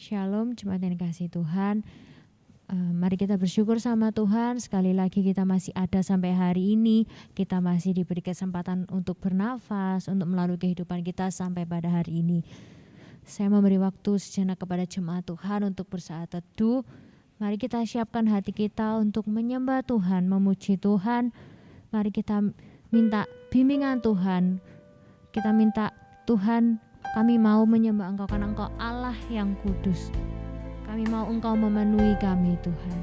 Shalom, jemaat yang dikasihi Tuhan. Mari kita bersyukur sama Tuhan. Sekali lagi kita masih ada sampai hari ini. Kita masih diberi kesempatan untuk bernafas, untuk melalui kehidupan kita sampai pada hari ini. Saya memberi waktu sejenak kepada jemaat Tuhan untuk bersaat teduh. Mari kita siapkan hati kita untuk menyembah Tuhan, memuji Tuhan. Mari kita minta bimbingan Tuhan. Kita minta Tuhan, kami mau menyembah Engkau karena Engkau Allah yang kudus. Kami mau Engkau memenuhi kami, Tuhan.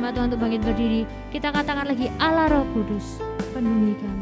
Tuhan untuk bangkit berdiri. Kita katakan lagi, Allah Roh Kudus, penuhi kami.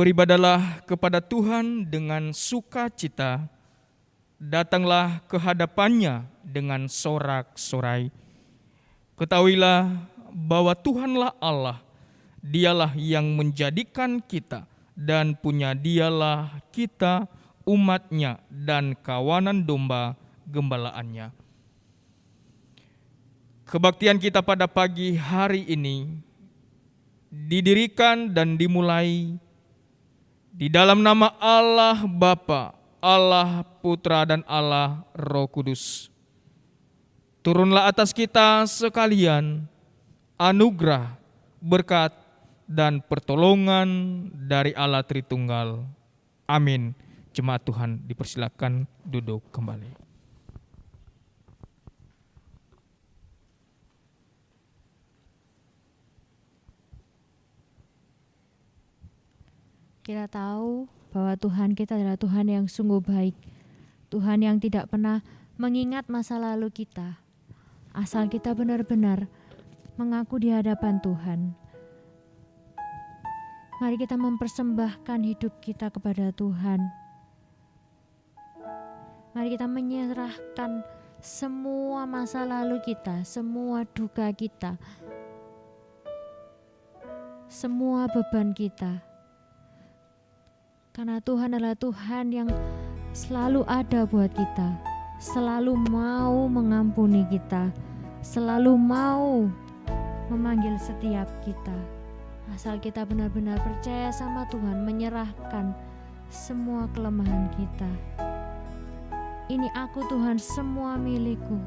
Beribadalah kepada Tuhan dengan sukacita, datanglah ke hadapannya dengan sorak-sorai. Ketahuilah bahwa Tuhanlah Allah, Dialah yang menjadikan kita, dan punya Dialah kita, umat-Nya dan kawanan domba gembalaannya. Kebaktian kita pada pagi hari ini didirikan dan dimulai di dalam nama Allah Bapa, Allah Putra dan Allah Roh Kudus. Turunlah atas kita sekalian anugerah, berkat, dan pertolongan dari Allah Tritunggal. Amin. Jemaat Tuhan dipersilakan duduk kembali. Kita tahu bahwa Tuhan kita adalah Tuhan yang sungguh baik. Tuhan yang tidak pernah mengingat masa lalu kita. Asal kita benar-benar mengaku di hadapan Tuhan. Mari kita mempersembahkan hidup kita kepada Tuhan. Mari kita menyerahkan semua masa lalu kita, semua duka kita, semua beban kita. Karena Tuhan adalah Tuhan yang selalu ada buat kita, selalu mau mengampuni kita, selalu mau memanggil setiap kita. Asal kita benar-benar percaya sama Tuhan, menyerahkan semua kelemahan kita. Ini aku Tuhan, semua milikku.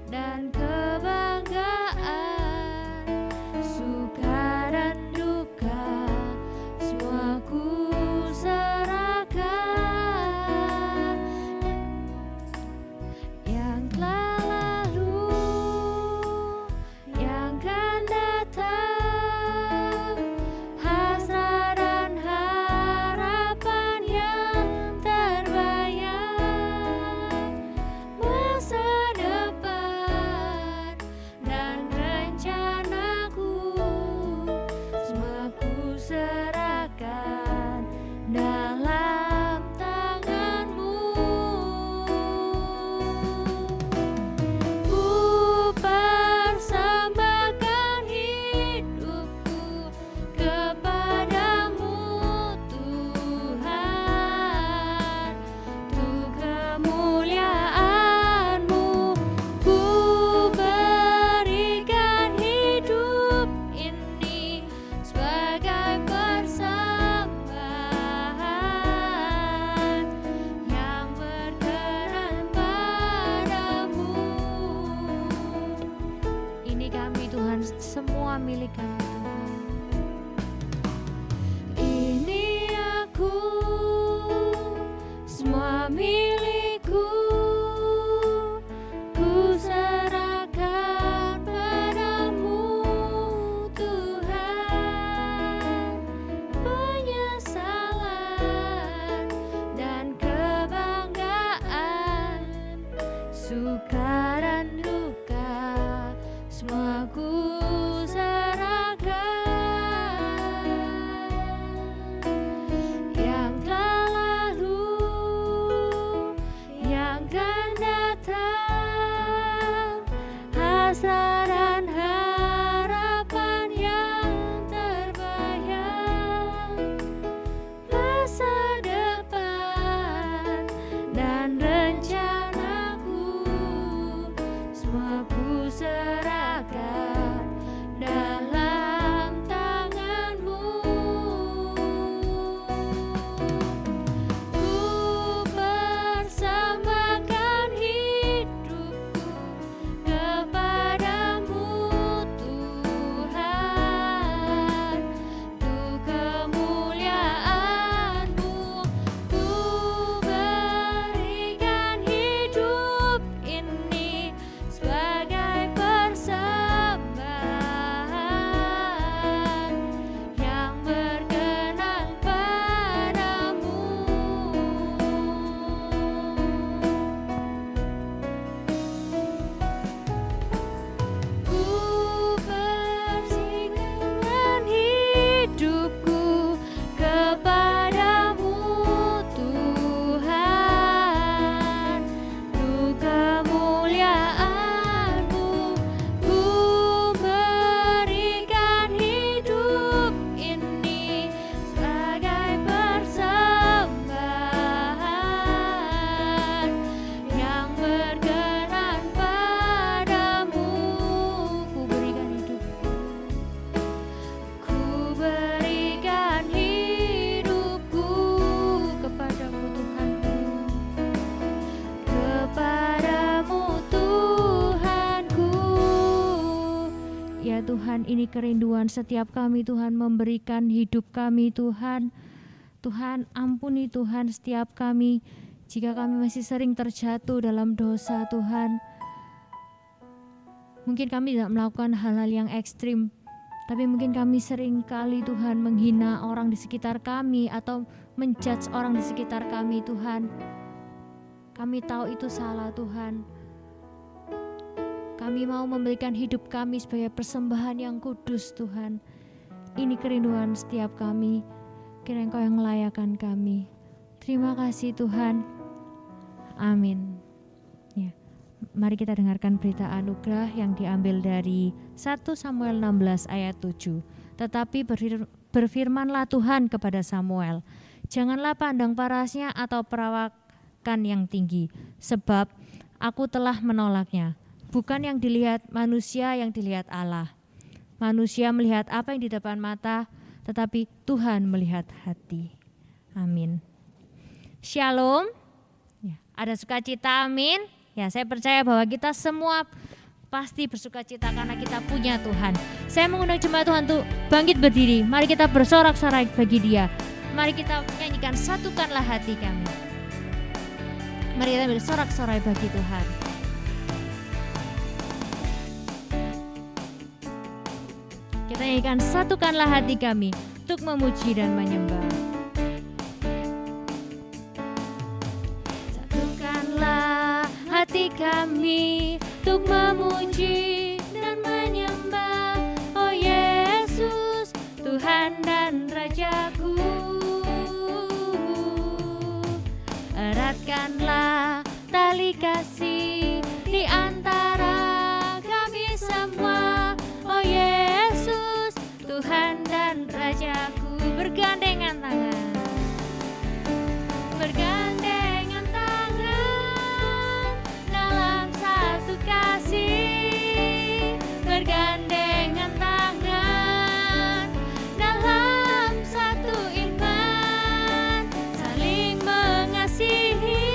Dan kebanggaan Ini kerinduan setiap kami Tuhan, memberikan hidup kami Tuhan. Tuhan, ampuni Tuhan setiap kami jika kami masih sering terjatuh dalam dosa Tuhan. Mungkin kami tidak melakukan hal-hal yang ekstrim, tapi mungkin kami sering kali Tuhan menghina orang di sekitar kami atau menjudge orang di sekitar kami Tuhan. Kami tahu itu salah Tuhan. Kami mau memberikan hidup kami sebagai persembahan yang kudus Tuhan. Ini kerinduan setiap kami. Kiranya Engkau yang melayakkan kami. Terima kasih Tuhan. Amin. Ya. Mari kita dengarkan berita anugerah yang diambil dari 1 Samuel 16 ayat 7. Tetapi berfirmanlah Tuhan kepada Samuel, janganlah pandang parasnya atau perawakan yang tinggi, sebab aku telah menolaknya. Bukan yang dilihat manusia, yang dilihat Allah. Manusia melihat apa yang di depan mata, tetapi Tuhan melihat hati. Amin. Shalom. Ya, ada sukacita, amin. Ya, saya percaya bahwa kita semua pasti bersukacita karena kita punya Tuhan. Saya mengundang jemaat Tuhan untuk bangkit berdiri. Mari kita bersorak-sorai bagi Dia. Mari kita nyanyikan satukanlah hati kami. Mari kita bersorak-sorai bagi Tuhan. Kita nyanyikan satukanlah hati kami untuk memuji dan menyembah. Satukanlah hati kami untuk memuji dan menyembah, oh Yesus, Tuhan dan Rajaku. Eratkanlah tali kasih di antara kami semua, oh Yesus, Tuhan dan Rajaku. Bergandengan tangan, bergandengan tangan dalam satu kasih, bergandengan tangan dalam satu iman, saling mengasihi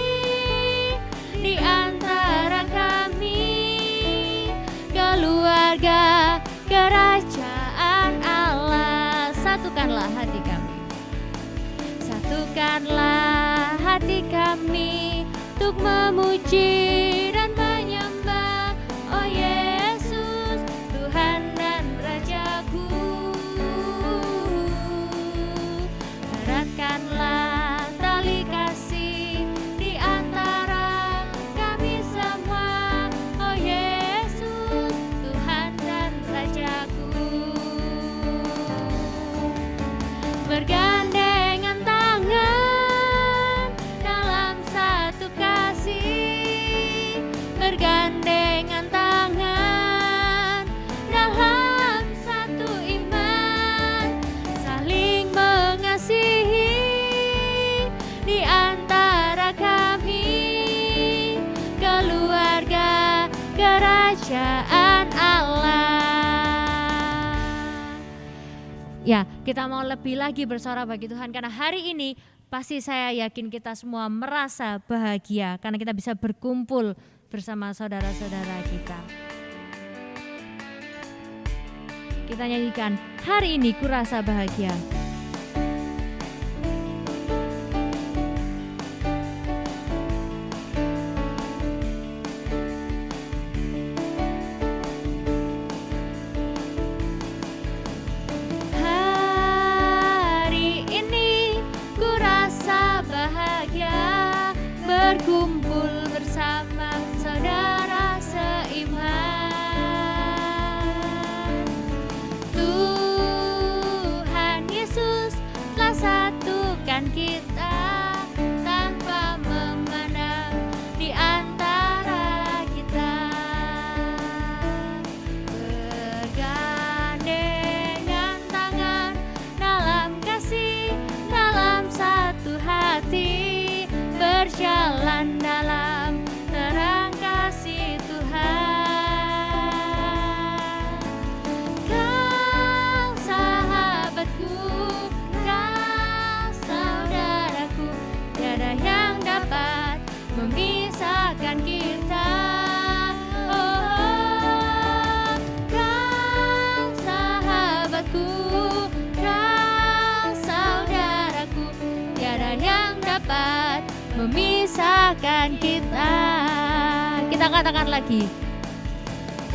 di antara kami, keluarga kerajaan Allah. Satukanlah hati kami, satukanlah hati kami untuk memuji dan menyembah, oh Yesus, Tuhan dan Rajaku. Eratkanlah tali kasih di antara kami semua, oh Yesus, Tuhan dan Rajaku. Bergandengan tangan dalam satu kasih, bergandengan tangan dalam satu iman, saling mengasihi di antara kami, keluarga kerajaan Allah. Ya, kita mau lebih lagi bersorak bagi Tuhan karena hari ini pasti saya yakin kita semua merasa bahagia karena kita bisa berkumpul bersama saudara-saudara kita. Kita nyanyikan, hari ini ku rasa bahagia. Hari ini ku rasa bahagia berkumpul bersama saudara seiman. Tuhan Yesus telah satukan kita tanpa memandang di antara kita. Bergandengan tangan dalam kasih, dalam satu hati, berjalan dalam terang kasih Tuhan. Kau sahabatku, kau saudaraku, memisahkan kita. Kita katakan lagi.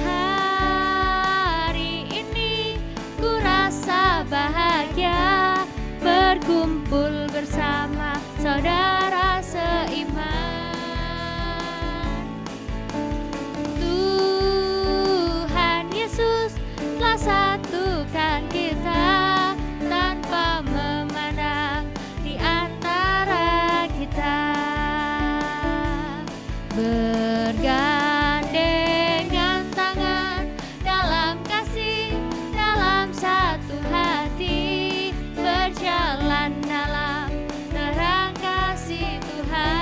Hari ini ku rasa bahagia berkumpul bersama saudara seiman. Tuhan Yesus telah satukan kita tanpa memandang di antara kita. Bergandengan tangan dalam kasih, dalam satu hati, berjalan dalam terang kasih Tuhan.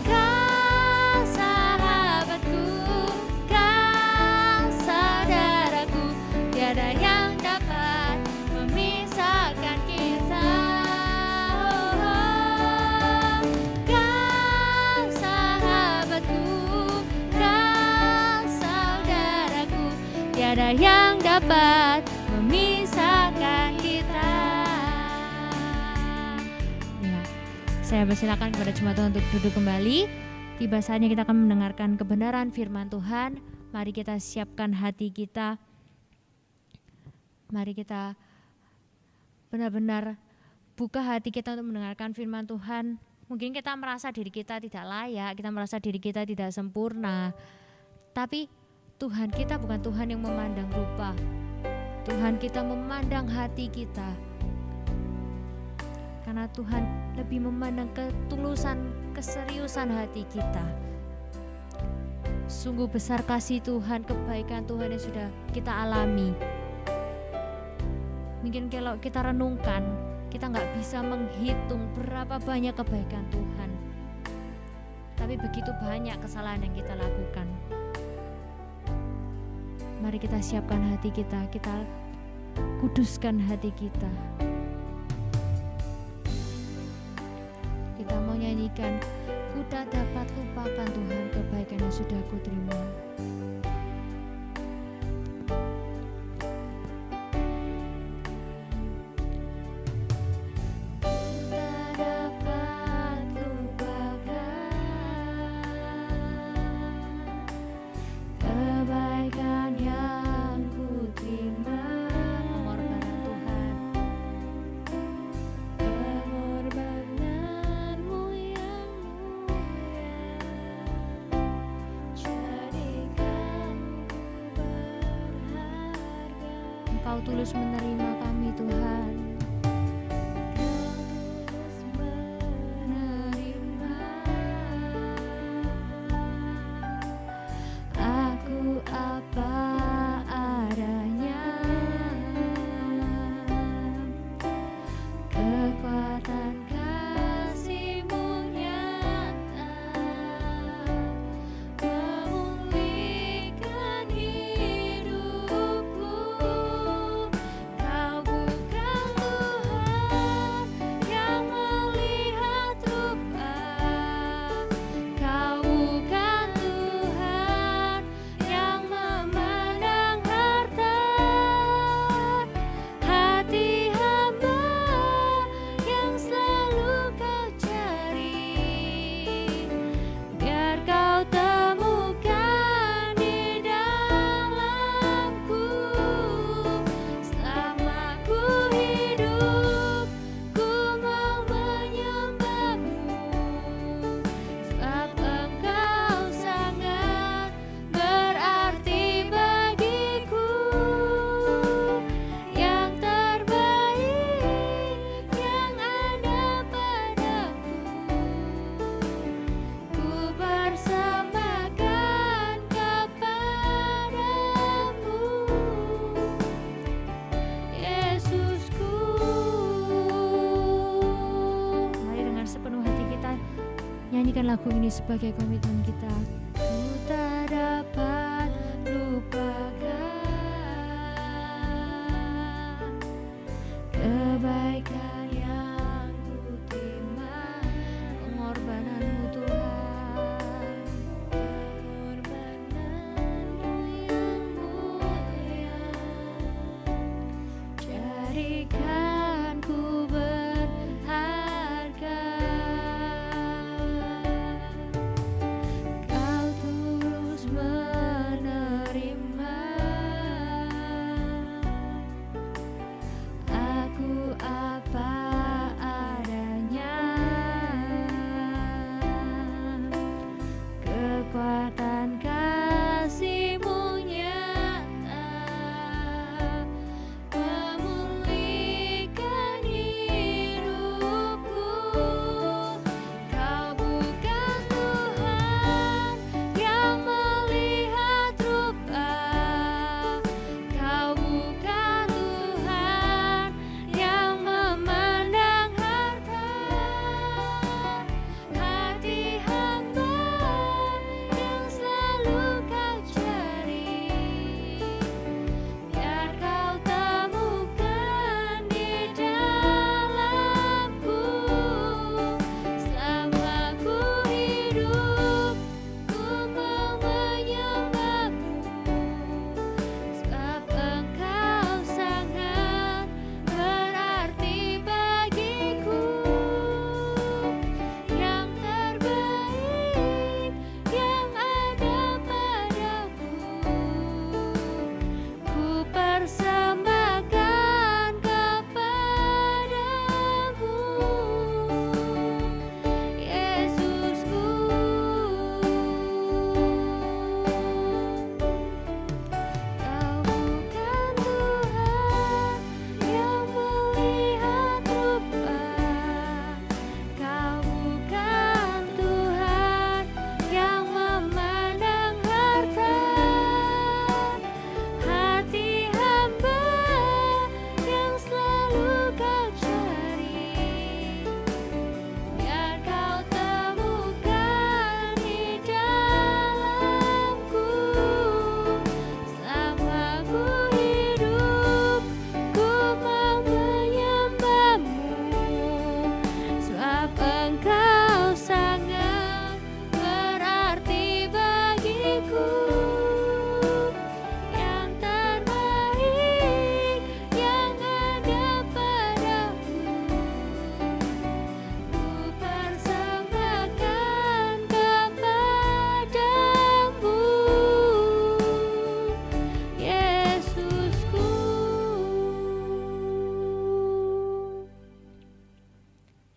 Kau sahabatku, kau saudaraku, tiada yang dapat memisahkan kita. Kau sahabatku, kau saudaraku, tiada yang dapat memisahkan kita. Ya, saya persilakan kepada jemaat Tuhan untuk duduk kembali. Tiba saatnya kita akan mendengarkan kebenaran firman Tuhan. Mari kita siapkan hati kita. Mari kita benar-benar buka hati kita untuk mendengarkan firman Tuhan. Mungkin kita merasa diri kita tidak layak, kita merasa diri kita tidak sempurna. Tapi Tuhan kita bukan Tuhan yang memandang rupa. Tuhan kita memandang hati kita. Karena Tuhan lebih memandang ketulusan, keseriusan hati kita. Sungguh besar kasih Tuhan, kebaikan Tuhan yang sudah kita alami. Mungkin kalau kita renungkan, kita gak bisa menghitung berapa banyak kebaikan Tuhan. Tapi begitu banyak kesalahan yang kita lakukan. Mari kita siapkan hati kita kuduskan hati kita. Kita mau nyanyikan, ku tak dapat lupakan Tuhan kebaikan yang sudah ku terima. Engkau tulus menerima kami Tuhan. Aku apa adanya, kekuatan kasih-Mu nyata, memulihkan hidupku. Kau bukan Tuhan yang melihat rupa, Kau bukan Tuhan yang memandang harta. Hati hamba yang selalu Kau cari, biar Kau temukan di dalamku. Selama ku hidup, ku mau menyembah-Mu, sebab Engkau sangat berarti bagiku. Yang terbaik yang ada padaku, ku persembahkan kepadamu, Yesusku. Mari dengan sepenuh hati kita nyanyikan lagu ini sebagai komitmen kita. Ku tak dapat lupakan kebaikan yang ku terima, pengorbanan-Mu Tuhan, pengorbanan-Mu yang mulia. Jadikan ku berharga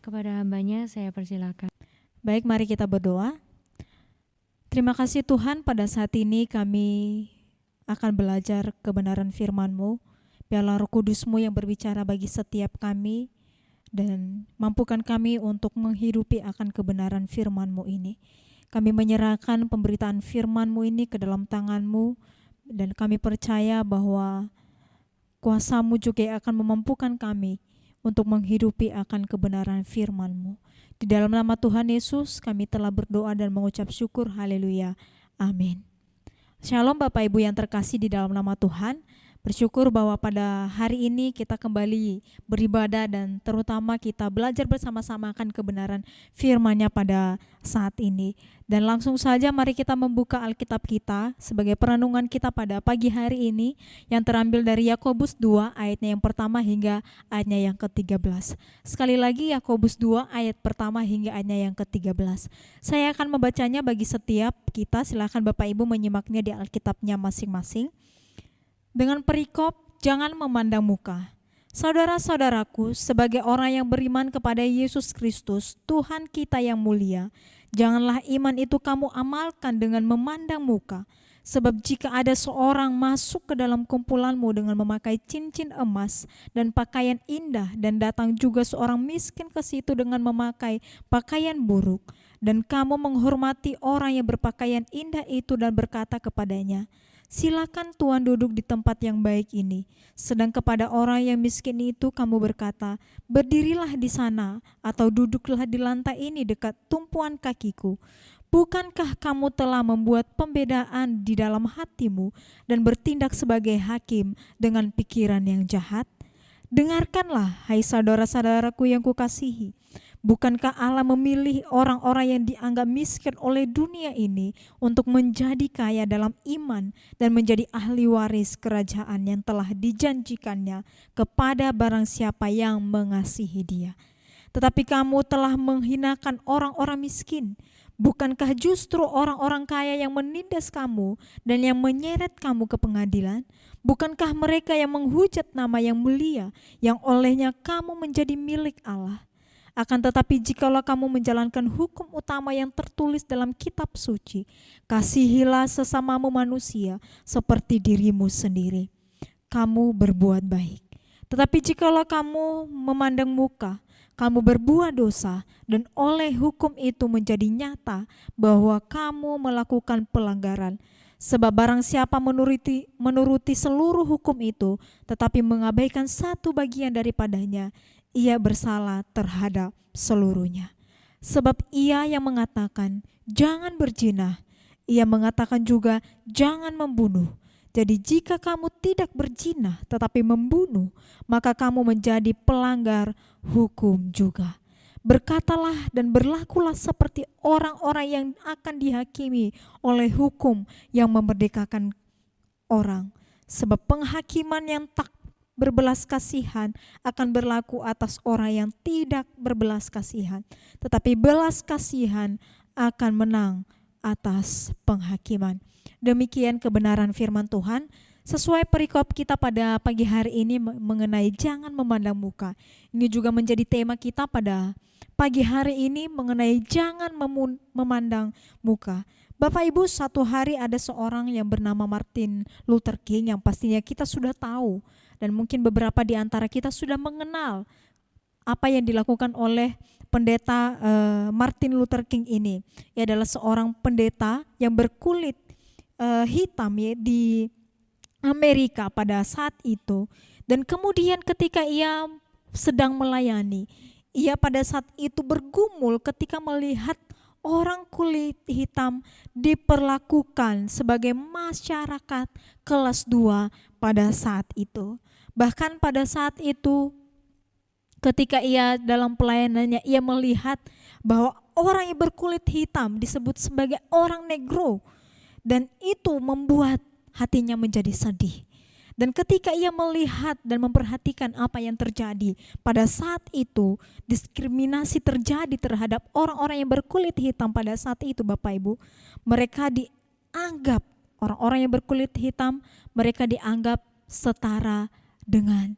Kepada hambanya saya persilakan. Baik, mari kita berdoa. Terima kasih Tuhan, pada saat ini kami akan belajar kebenaran firman-Mu. Biarlah Roh Kudus-Mu yang berbicara bagi setiap kami dan mampukan kami untuk menghidupi akan kebenaran firman-Mu ini. Kami menyerahkan pemberitaan firman-Mu ini ke dalam tangan-Mu dan kami percaya bahwa kuasa-Mu juga akan memampukan kami untuk menghidupi akan kebenaran firman-Mu. Di dalam nama Tuhan Yesus kami telah berdoa dan mengucap syukur. Haleluya. Amin. Shalom Bapak Ibu yang terkasih di dalam nama Tuhan. Bersyukur bahwa pada hari ini kita kembali beribadah dan terutama kita belajar bersama-sama akan kebenaran firman-Nya pada saat ini. Dan langsung saja mari kita membuka Alkitab kita sebagai perenungan kita pada pagi hari ini yang terambil dari Yakobus 2 ayatnya yang pertama hingga ayatnya yang ke-13. Sekali lagi Yakobus 2 ayat pertama hingga ayatnya yang ke-13. Saya akan membacanya bagi setiap kita, silakan Bapak Ibu menyimaknya di Alkitabnya masing-masing. Dengan perikop, jangan memandang muka. Saudara-saudaraku, sebagai orang yang beriman kepada Yesus Kristus, Tuhan kita yang mulia, janganlah iman itu kamu amalkan dengan memandang muka. Sebab jika ada seorang masuk ke dalam kumpulanmu dengan memakai cincin emas dan pakaian indah, dan datang juga seorang miskin ke situ dengan memakai pakaian buruk, dan kamu menghormati orang yang berpakaian indah itu dan berkata kepadanya, silakan Tuhan duduk di tempat yang baik ini. Sedang kepada orang yang miskin itu kamu berkata, berdirilah di sana atau duduklah di lantai ini dekat tumpuan kakiku. Bukankah kamu telah membuat pembedaan di dalam hatimu dan bertindak sebagai hakim dengan pikiran yang jahat? Dengarkanlah, hai saudara-saudaraku yang kukasihi. Bukankah Allah memilih orang-orang yang dianggap miskin oleh dunia ini untuk menjadi kaya dalam iman dan menjadi ahli waris kerajaan yang telah dijanjikannya kepada barang siapa yang mengasihi Dia? Tetapi kamu telah menghinakan orang-orang miskin. Bukankah justru orang-orang kaya yang menindas kamu dan yang menyeret kamu ke pengadilan? Bukankah mereka yang menghujat nama yang mulia yang olehnya kamu menjadi milik Allah? Akan tetapi jikalau kamu menjalankan hukum utama yang tertulis dalam kitab suci, kasihilah sesamamu manusia seperti dirimu sendiri, kamu berbuat baik. Tetapi jikalau kamu memandang muka, kamu berbuat dosa, dan oleh hukum itu menjadi nyata bahwa kamu melakukan pelanggaran. Sebab barang siapa menuruti seluruh hukum itu, tetapi mengabaikan satu bagian daripadanya, ia bersalah terhadap seluruhnya. Sebab ia yang mengatakan, jangan berzina, ia mengatakan juga, jangan membunuh. Jadi jika kamu tidak berzina tetapi membunuh, maka kamu menjadi pelanggar hukum juga. Berkatalah dan berlakulah seperti orang-orang yang akan dihakimi oleh hukum yang memerdekakan orang. Sebab penghakiman yang tak berbelas kasihan akan berlaku atas orang yang tidak berbelas kasihan, tetapi belas kasihan akan menang atas penghakiman. Demikian kebenaran firman Tuhan. Sesuai perikop kita pada pagi hari ini mengenai jangan memandang muka. Ini juga menjadi tema kita pada pagi hari ini mengenai jangan memandang muka. Bapak Ibu, satu hari ada seorang yang bernama Martin Luther King yang pastinya kita sudah tahu. Dan mungkin beberapa di antara kita sudah mengenal apa yang dilakukan oleh pendeta Martin Luther King ini. Ia adalah seorang pendeta yang berkulit hitam ya, di Amerika pada saat itu. Dan kemudian ketika ia sedang melayani, ia pada saat itu bergumul ketika melihat orang kulit hitam diperlakukan sebagai masyarakat kelas 2 pada saat itu. Bahkan pada saat itu ketika ia dalam pelayanannya, ia melihat bahwa orang yang berkulit hitam disebut sebagai orang negro, dan itu membuat hatinya menjadi sedih. Dan ketika ia melihat dan memperhatikan apa yang terjadi pada saat itu, diskriminasi terjadi terhadap orang-orang yang berkulit hitam pada saat itu, Bapak Ibu. Mereka dianggap, orang-orang yang berkulit hitam, mereka dianggap setara dengan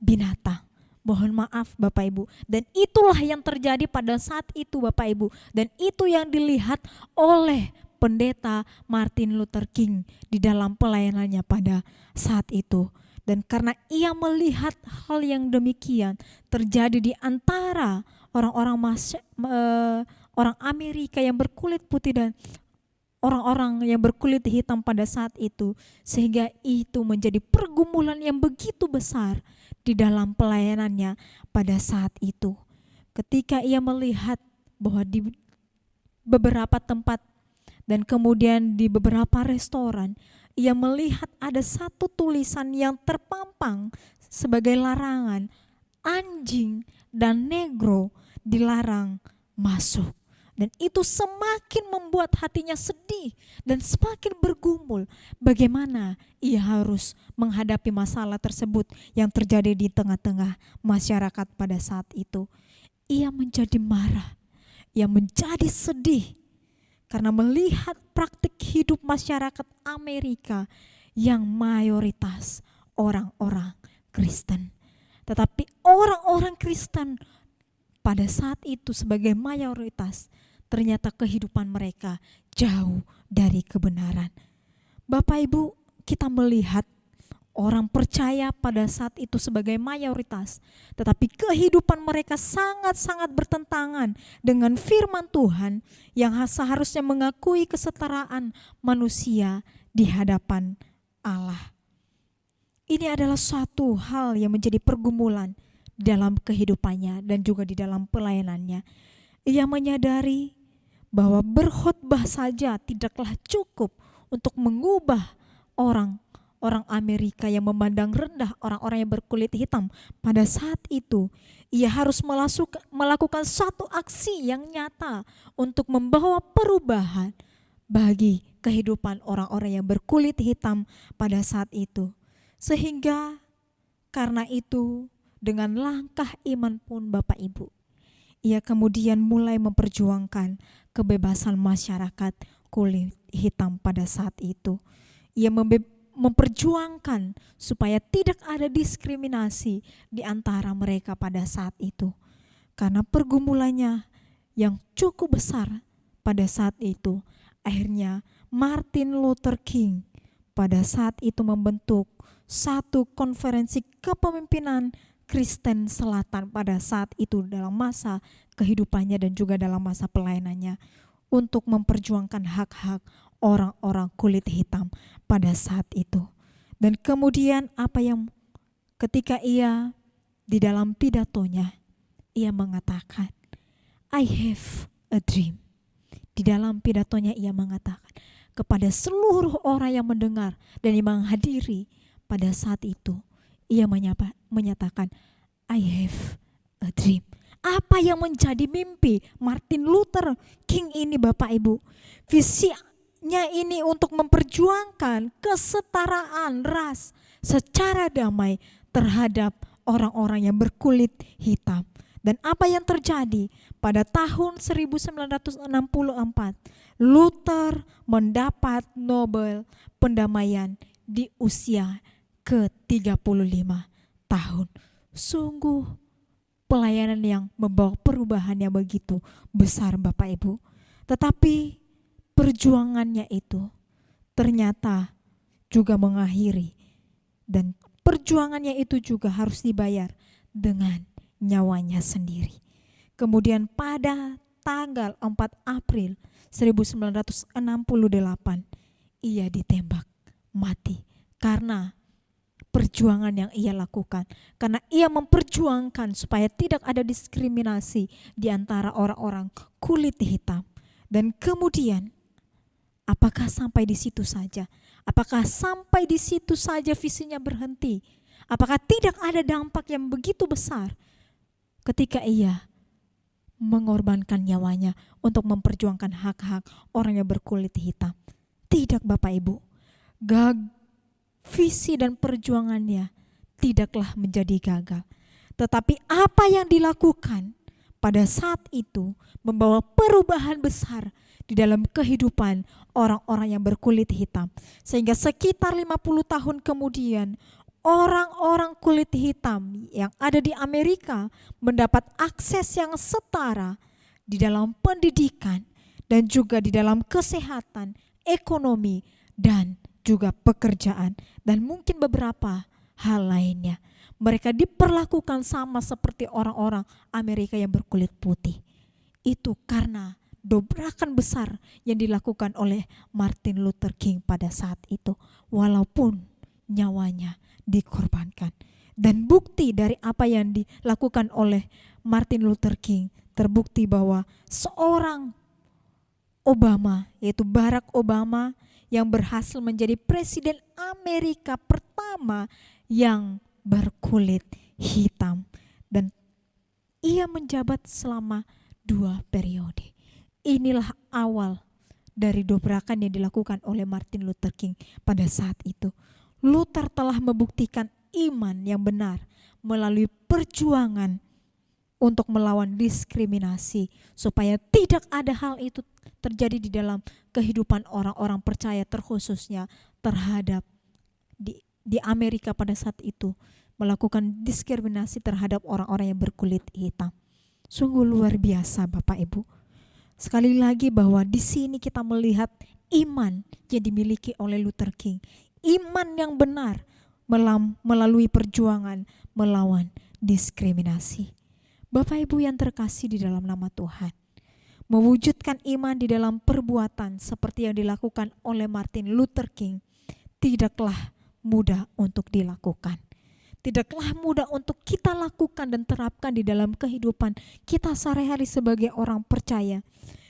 binatang. Mohon maaf Bapak Ibu. Dan itulah yang terjadi pada saat itu Bapak Ibu. Dan itu yang dilihat oleh pendeta Martin Luther King di dalam pelayanannya pada saat itu. Dan karena ia melihat hal yang demikian terjadi di antara orang Amerika yang berkulit putih dan orang-orang yang berkulit hitam pada saat itu, sehingga itu menjadi pergumulan yang begitu besar di dalam pelayanannya pada saat itu. Ketika ia melihat bahwa di beberapa tempat dan kemudian di beberapa restoran, ia melihat ada satu tulisan yang terpampang sebagai larangan, anjing dan negro dilarang masuk. Dan itu semakin membuat hatinya sedih dan semakin bergumul bagaimana ia harus menghadapi masalah tersebut yang terjadi di tengah-tengah masyarakat pada saat itu. Ia menjadi marah, ia menjadi sedih karena melihat praktik hidup masyarakat Amerika yang mayoritas orang-orang Kristen. Tetapi orang-orang Kristen pada saat itu sebagai mayoritas, ternyata kehidupan mereka jauh dari kebenaran. Bapak Ibu, kita melihat orang percaya pada saat itu sebagai mayoritas, tetapi kehidupan mereka sangat-sangat bertentangan dengan firman Tuhan yang seharusnya mengakui kesetaraan manusia di hadapan Allah. Ini adalah suatu hal yang menjadi pergumulan dalam kehidupannya dan juga di dalam pelayanannya. Ia menyadari bahwa berkhotbah saja tidaklah cukup untuk mengubah orang Amerika yang memandang rendah orang-orang yang berkulit hitam. Pada saat itu ia harus melakukan satu aksi yang nyata untuk membawa perubahan bagi kehidupan orang-orang yang berkulit hitam pada saat itu. Sehingga karena itu dengan langkah iman pun Bapak Ibu, ia kemudian mulai memperjuangkan kebebasan masyarakat kulit hitam pada saat itu. Ia memperjuangkan supaya tidak ada diskriminasi di antara mereka pada saat itu. Karena pergumulannya yang cukup besar pada saat itu, akhirnya Martin Luther King pada saat itu membentuk satu konferensi kepemimpinan Kristen Selatan pada saat itu dalam masa kehidupannya dan juga dalam masa pelayanannya untuk memperjuangkan hak-hak orang-orang kulit hitam pada saat itu. Dan kemudian ketika ia di dalam pidatonya, ia mengatakan, I have a dream. Di dalam pidatonya ia mengatakan kepada seluruh orang yang mendengar dan yang menghadiri pada saat itu, ia menyatakan, I have a dream. Apa yang menjadi mimpi Martin Luther King ini Bapak Ibu? Visinya ini untuk memperjuangkan kesetaraan ras secara damai terhadap orang-orang yang berkulit hitam. Dan apa yang terjadi pada tahun 1964, Luther mendapat Nobel Pendamaian di usia ke-35 tahun. Sungguh pelayanan yang membawa perubahan yang begitu besar Bapak Ibu. Tetapi perjuangannya itu ternyata juga mengakhiri. Dan perjuangannya itu juga harus dibayar dengan nyawanya sendiri. Kemudian pada tanggal 4 April 1968 ia ditembak mati karena perjuangan yang ia lakukan, karena ia memperjuangkan supaya tidak ada diskriminasi di antara orang-orang kulit hitam. Dan kemudian apakah sampai di situ saja? Apakah sampai di situ saja visinya berhenti? Apakah tidak ada dampak yang begitu besar ketika ia mengorbankan nyawanya untuk memperjuangkan hak-hak orang yang berkulit hitam? Tidak Bapak Ibu. Visi dan perjuangannya tidaklah menjadi gagal. Tetapi apa yang dilakukan pada saat itu membawa perubahan besar di dalam kehidupan orang-orang yang berkulit hitam. Sehingga sekitar 50 tahun kemudian orang-orang kulit hitam yang ada di Amerika mendapat akses yang setara di dalam pendidikan dan juga di dalam kesehatan, ekonomi, dan juga pekerjaan, dan mungkin beberapa hal lainnya. Mereka diperlakukan sama seperti orang-orang Amerika yang berkulit putih. Itu karena dobrakan besar yang dilakukan oleh Martin Luther King pada saat itu, walaupun nyawanya dikorbankan. Dan bukti dari apa yang dilakukan oleh Martin Luther King, terbukti bahwa seorang Obama, yaitu Barack Obama, yang berhasil menjadi presiden Amerika pertama yang berkulit hitam, dan ia menjabat selama 2 periode. Inilah awal dari dobrakan yang dilakukan oleh Martin Luther King pada saat itu. Luther telah membuktikan iman yang benar melalui perjuangan untuk melawan diskriminasi, supaya tidak ada hal itu terjadi di dalam kehidupan orang-orang percaya, terkhususnya terhadap di Amerika pada saat itu, melakukan diskriminasi terhadap orang-orang yang berkulit hitam. Sungguh luar biasa Bapak Ibu. Sekali lagi bahwa di sini kita melihat iman yang dimiliki oleh Luther King, iman yang benar melalui perjuangan melawan diskriminasi. Bapak Ibu yang terkasih di dalam nama Tuhan, mewujudkan iman di dalam perbuatan seperti yang dilakukan oleh Martin Luther King tidaklah mudah untuk dilakukan. Tidaklah mudah untuk kita lakukan dan terapkan di dalam kehidupan kita sehari-hari sebagai orang percaya.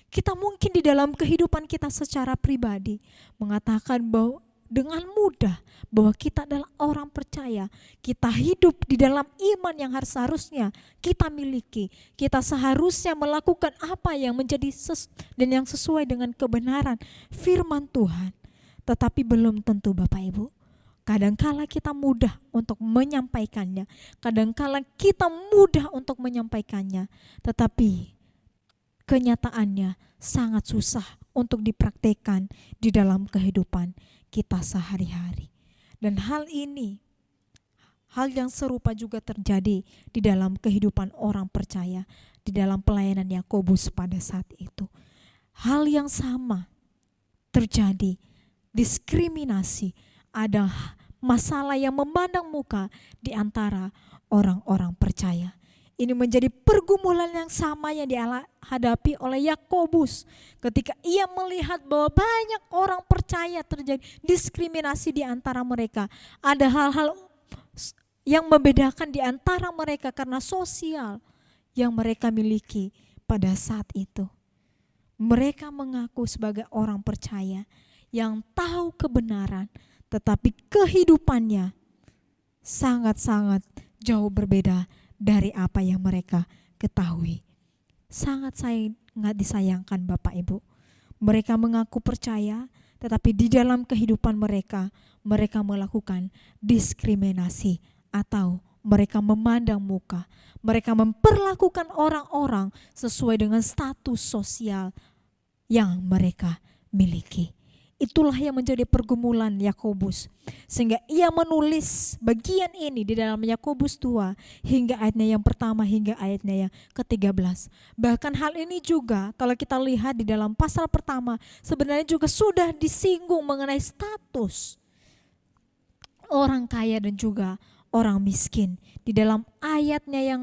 Kita mungkin di dalam kehidupan kita secara pribadi mengatakan bahwa dengan mudah bahwa kita adalah orang percaya, kita hidup di dalam iman yang seharusnya kita miliki. Kita seharusnya melakukan apa yang menjadi dan yang sesuai dengan kebenaran firman Tuhan. Tetapi belum tentu Bapak Ibu. Kadangkala kita mudah untuk menyampaikannya, kadangkala kita mudah untuk menyampaikannya, tetapi kenyataannya sangat susah untuk dipraktekkan di dalam kehidupan kita sehari-hari. Dan hal ini, hal yang serupa juga terjadi di dalam kehidupan orang percaya, di dalam pelayanan Yakobus pada saat itu. Hal yang sama terjadi, diskriminasi, ada masalah yang memandang muka di antara orang-orang percaya. Ini menjadi pergumulan yang sama yang dihadapi oleh Yakobus ketika ia melihat bahwa banyak orang percaya terjadi diskriminasi di antara mereka. Ada hal-hal yang membedakan di antara mereka karena sosial yang mereka miliki pada saat itu. Mereka mengaku sebagai orang percaya yang tahu kebenaran, tetapi kehidupannya sangat-sangat jauh berbeda dari apa yang mereka ketahui. Sangat disayangkan Bapak Ibu. Mereka mengaku percaya, tetapi di dalam kehidupan mereka melakukan diskriminasi atau mereka memandang muka. Mereka memperlakukan orang-orang sesuai dengan status sosial yang mereka miliki. Itulah yang menjadi pergumulan Yakobus, sehingga ia menulis bagian ini di dalam Yakobus 2 hingga ayatnya yang pertama hingga ayatnya yang ke-13. Bahkan hal ini juga kalau kita lihat di dalam pasal pertama sebenarnya juga sudah disinggung mengenai status orang kaya dan juga orang miskin. Di dalam ayatnya yang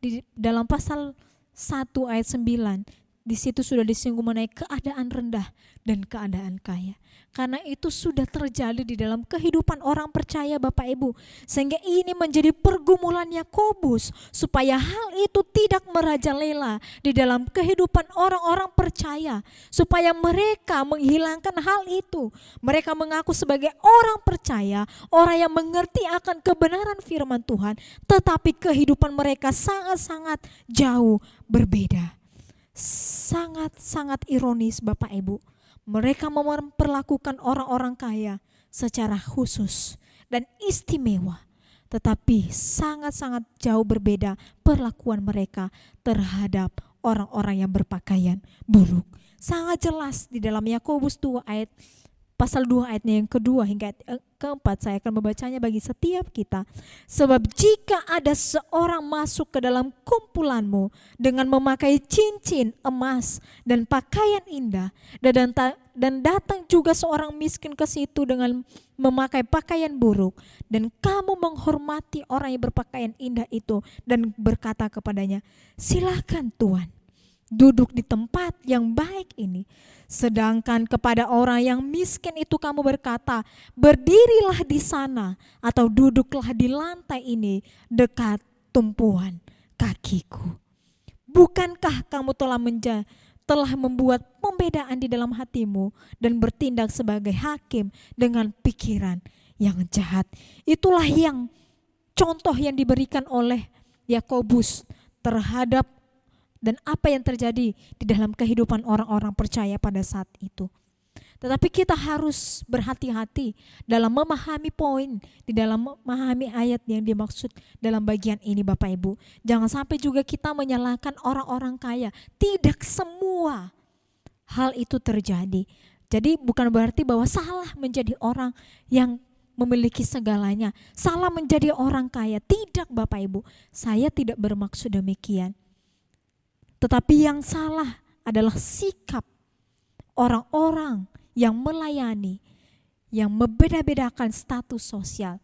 di dalam pasal 1 ayat 9, di situ sudah disinggung mengenai keadaan rendah dan keadaan kaya. Karena itu sudah terjadi di dalam kehidupan orang percaya Bapak Ibu. Sehingga ini menjadi pergumulan Yakobus supaya hal itu tidak merajalela di dalam kehidupan orang-orang percaya. Supaya mereka menghilangkan hal itu. Mereka mengaku sebagai orang percaya, orang yang mengerti akan kebenaran firman Tuhan. Tetapi kehidupan mereka sangat-sangat jauh berbeda. Sangat-sangat ironis Bapak Ibu. Mereka memperlakukan orang-orang kaya secara khusus dan istimewa, tetapi sangat-sangat jauh berbeda perlakuan mereka terhadap orang-orang yang berpakaian buruk. Sangat jelas di dalam Yakobus 2 ayat pasal 2 ayatnya yang kedua hingga ayat keempat. Saya akan membacanya bagi setiap kita. Sebab jika ada seorang masuk ke dalam kumpulanmu dengan memakai cincin emas dan pakaian indah, dan datang juga seorang miskin ke situ dengan memakai pakaian buruk, dan kamu menghormati orang yang berpakaian indah itu dan berkata kepadanya, silakan Tuan, duduk di tempat yang baik ini. Sedangkan kepada orang yang miskin itu kamu berkata, berdirilah di sana atau duduklah di lantai ini dekat tumpuan kakiku. Bukankah kamu telah membuat pembedaan di dalam hatimu dan bertindak sebagai hakim dengan pikiran yang jahat? Itulah yang contoh yang diberikan oleh Yakobus terhadap dan apa yang terjadi di dalam kehidupan orang-orang percaya pada saat itu. Tetapi kita harus berhati-hati dalam memahami poin, di dalam memahami ayat yang dimaksud dalam bagian ini Bapak Ibu. Jangan sampai juga kita menyalahkan orang-orang kaya. Tidak semua hal itu terjadi. Jadi bukan berarti bahwa salah menjadi orang yang memiliki segalanya, salah menjadi orang kaya. Tidak Bapak Ibu, saya tidak bermaksud demikian. Tetapi yang salah adalah sikap orang-orang yang melayani, yang membeda-bedakan status sosial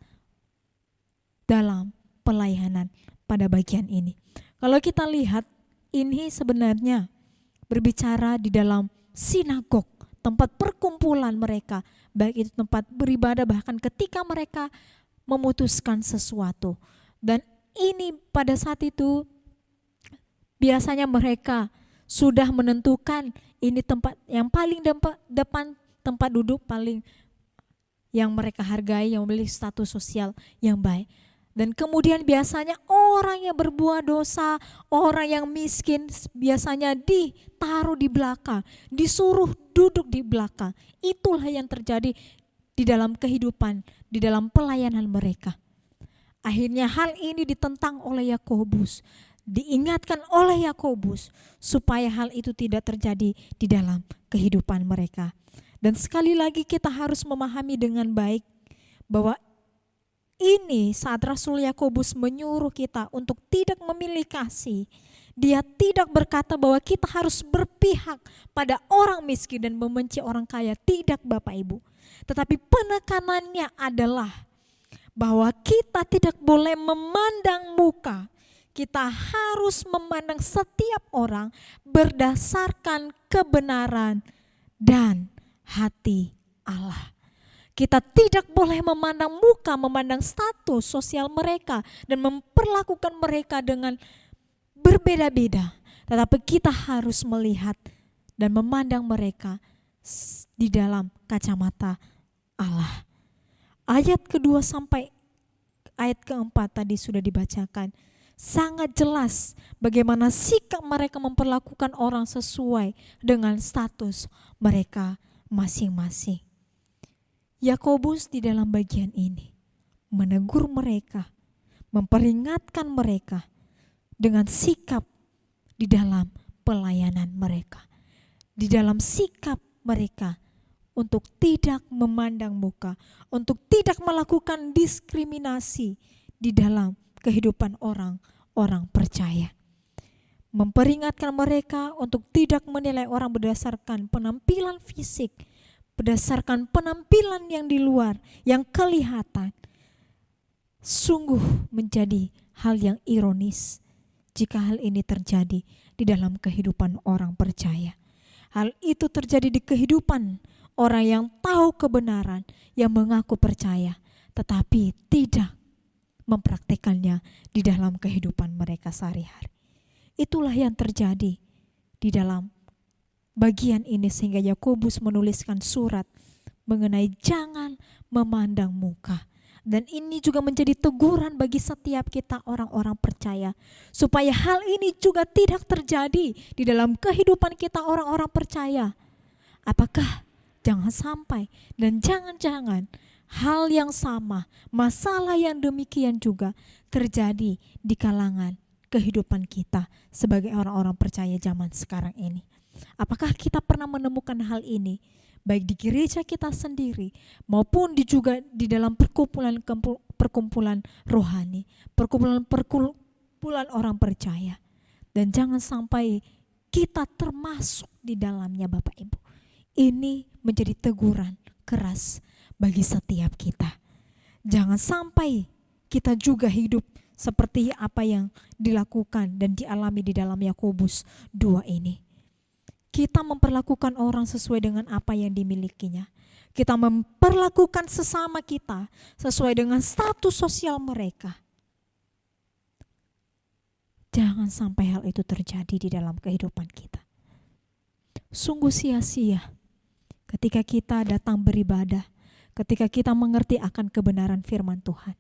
dalam pelayanan pada bagian ini. Kalau kita lihat, ini sebenarnya berbicara di dalam sinagog, tempat perkumpulan mereka, baik itu tempat beribadah, bahkan ketika mereka memutuskan sesuatu. Dan ini pada saat itu biasanya mereka sudah menentukan ini tempat yang paling depan, tempat duduk paling yang mereka hargai, yang memiliki status sosial yang baik. Dan kemudian biasanya orang yang berbuat dosa, orang yang miskin biasanya ditaruh di belakang, disuruh duduk di belakang. Itulah yang terjadi di dalam kehidupan, di dalam pelayanan mereka. Akhirnya hal ini ditentang oleh Yakobus, diingatkan oleh Yakobus supaya hal itu tidak terjadi di dalam kehidupan mereka. Dan sekali lagi kita harus memahami dengan baik bahwa ini saat Rasul Yakobus menyuruh kita untuk tidak memilih kasih, dia tidak berkata bahwa kita harus berpihak pada orang miskin dan membenci orang kaya. Tidak Bapak Ibu. Tetapi penekanannya adalah bahwa kita tidak boleh memandang muka. Kita harus memandang setiap orang berdasarkan kebenaran dan hati Allah. Kita tidak boleh memandang muka, memandang status sosial mereka dan memperlakukan mereka dengan berbeda-beda. Tetapi kita harus melihat dan memandang mereka di dalam kacamata Allah. Ayat kedua sampai ayat keempat tadi sudah dibacakan. Sangat jelas bagaimana sikap mereka memperlakukan orang sesuai dengan status mereka masing-masing. Yakobus di dalam bagian ini menegur mereka, memperingatkan mereka dengan sikap di dalam pelayanan mereka, di dalam sikap mereka untuk tidak memandang muka, untuk tidak melakukan diskriminasi di dalam kehidupan orang-orang percaya. Memperingatkan mereka untuk tidak menilai orang berdasarkan penampilan fisik, berdasarkan penampilan yang di luar, yang kelihatan. Sungguh menjadi hal yang ironis jika hal ini terjadi di dalam kehidupan orang percaya. Hal itu terjadi di kehidupan orang yang tahu kebenaran, yang mengaku percaya, tetapi tidak mempraktikannya di dalam kehidupan mereka sehari-hari. Itulah yang terjadi di dalam bagian ini sehingga Yakobus menuliskan surat mengenai jangan memandang muka. Dan ini juga menjadi teguran bagi setiap kita orang-orang percaya. Supaya hal ini juga tidak terjadi di dalam kehidupan kita orang-orang percaya. Apakah jangan sampai dan jangan-jangan hal yang sama, masalah yang demikian juga terjadi di kalangan kehidupan kita sebagai orang-orang percaya zaman sekarang ini. Apakah kita pernah menemukan hal ini? baik di gereja kita sendiri maupun juga di dalam perkumpulan rohani, perkumpulan orang percaya. Dan jangan sampai kita termasuk di dalamnya Bapak Ibu. Ini menjadi teguran keras bagi setiap kita. Jangan sampai kita juga hidup seperti apa yang dilakukan dan dialami di dalam Yakobus 2 ini. Kita memperlakukan orang sesuai dengan apa yang dimilikinya. Kita memperlakukan sesama kita sesuai dengan status sosial mereka. Jangan sampai hal itu terjadi di dalam kehidupan kita. Sungguh sia-sia ketika kita datang beribadah, ketika kita mengerti akan kebenaran firman Tuhan,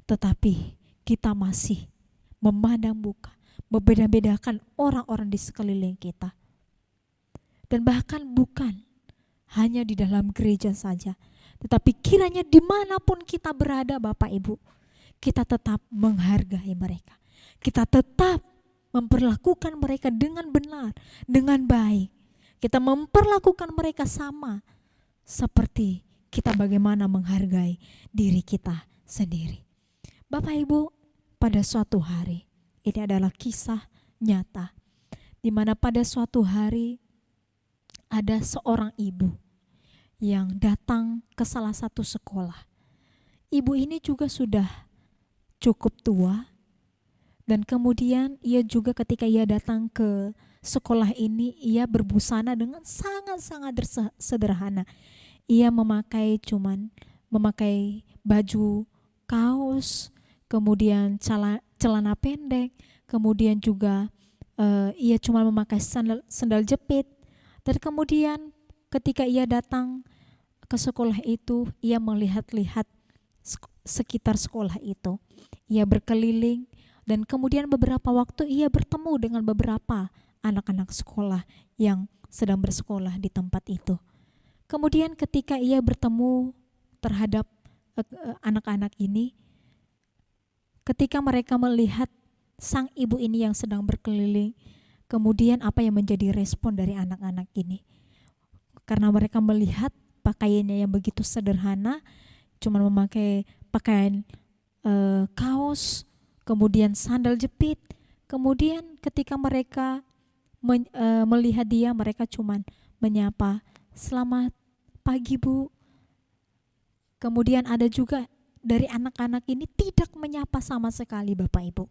tetapi kita masih memandang muka, membeda-bedakan orang-orang di sekeliling kita. Dan bahkan bukan hanya di dalam gereja saja, tetapi kiranya dimanapun kita berada Bapak Ibu, kita tetap menghargai mereka. Kita tetap memperlakukan mereka dengan benar, dengan baik. Kita memperlakukan mereka sama seperti kita bagaimana menghargai diri kita sendiri. Bapak Ibu, pada suatu hari, ini adalah kisah nyata, di mana pada suatu hari ada seorang ibu yang datang ke salah satu sekolah. Ibu ini juga sudah cukup tua, dan kemudian ia juga ketika ia datang ke sekolah ini, ia berbusana dengan sangat-sangat sederhana. Ia memakai baju kaos, kemudian celana pendek, kemudian juga ia cuma memakai sandal jepit. Dan kemudian ketika ia datang ke sekolah itu, ia melihat-lihat sekitar sekolah itu. Ia berkeliling dan kemudian beberapa waktu ia bertemu dengan beberapa anak-anak sekolah yang sedang bersekolah di tempat itu. Kemudian ketika ia bertemu terhadap anak-anak ini, ketika mereka melihat sang ibu ini yang sedang berkeliling, kemudian apa yang menjadi respon dari anak-anak ini? Karena mereka melihat pakaiannya yang begitu sederhana, cuma memakai pakaian kaos, kemudian sandal jepit. Kemudian ketika mereka melihat dia, mereka cuma menyapa, "Selamat pagi Bu." Kemudian ada juga dari anak-anak ini tidak menyapa sama sekali Bapak Ibu.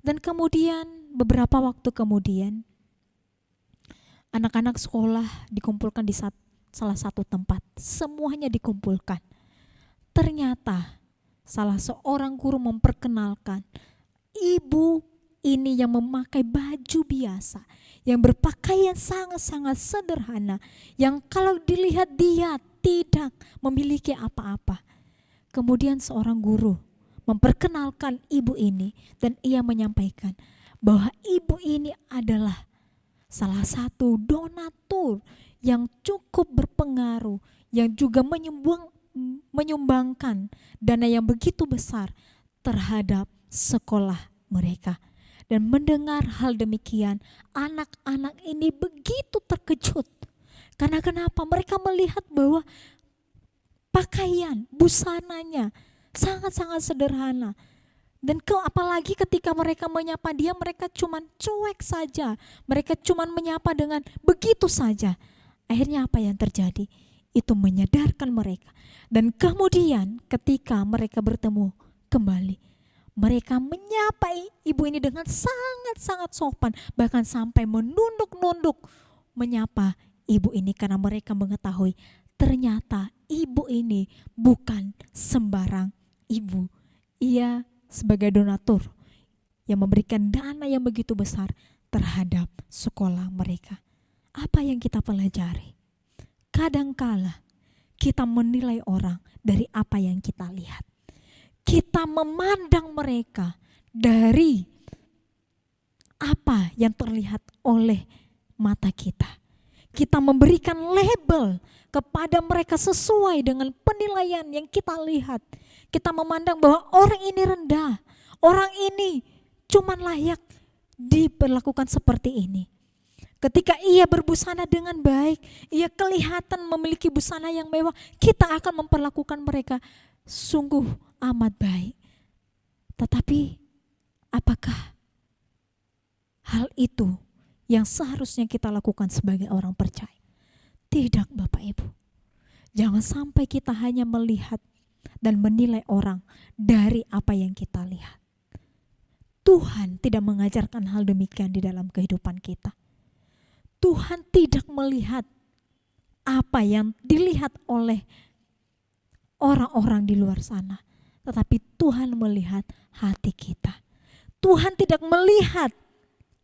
Dan kemudian beberapa waktu kemudian anak-anak sekolah dikumpulkan di salah satu tempat. Semuanya dikumpulkan. Ternyata salah seorang guru memperkenalkan ibu ini yang memakai baju biasa, yang berpakaian sangat-sangat sederhana, yang kalau dilihat dia tidak memiliki apa-apa. Kemudian seorang guru memperkenalkan ibu ini dan ia menyampaikan bahwa ibu ini adalah salah satu donatur yang cukup berpengaruh, yang juga menyumbangkan dana yang begitu besar terhadap sekolah mereka. Dan mendengar hal demikian, anak-anak ini begitu terkejut. Karena kenapa? Mereka melihat bahwa pakaian, busananya sangat-sangat sederhana. Dan apalagi ketika mereka menyapa dia, mereka cuman cuek saja. Mereka cuman menyapa dengan begitu saja. Akhirnya apa yang terjadi? Itu menyadarkan mereka. Dan kemudian ketika mereka bertemu kembali, mereka menyapa ibu ini dengan sangat-sangat sopan. Bahkan sampai menunduk-nunduk menyapa ibu ini, karena mereka mengetahui ternyata ibu ini bukan sembarang ibu. Ia sebagai donatur yang memberikan dana yang begitu besar terhadap sekolah mereka. Apa yang kita pelajari? Kadangkala kita menilai orang dari apa yang kita lihat. Kita memandang mereka dari apa yang terlihat oleh mata kita. Kita memberikan label kepada mereka sesuai dengan penilaian yang kita lihat. Kita memandang bahwa orang ini rendah, orang ini cuman layak diperlakukan seperti ini. Ketika ia berbusana dengan baik, ia kelihatan memiliki busana yang mewah, kita akan memperlakukan mereka sungguh amat baik. Tetapi apakah hal itu yang seharusnya kita lakukan sebagai orang percaya? Tidak, Bapak Ibu. Jangan sampai kita hanya melihat dan menilai orang dari apa yang kita lihat. Tuhan tidak mengajarkan hal demikian di dalam kehidupan kita. Tuhan tidak melihat apa yang dilihat oleh orang-orang di luar sana, tetapi Tuhan melihat hati kita. Tuhan tidak melihat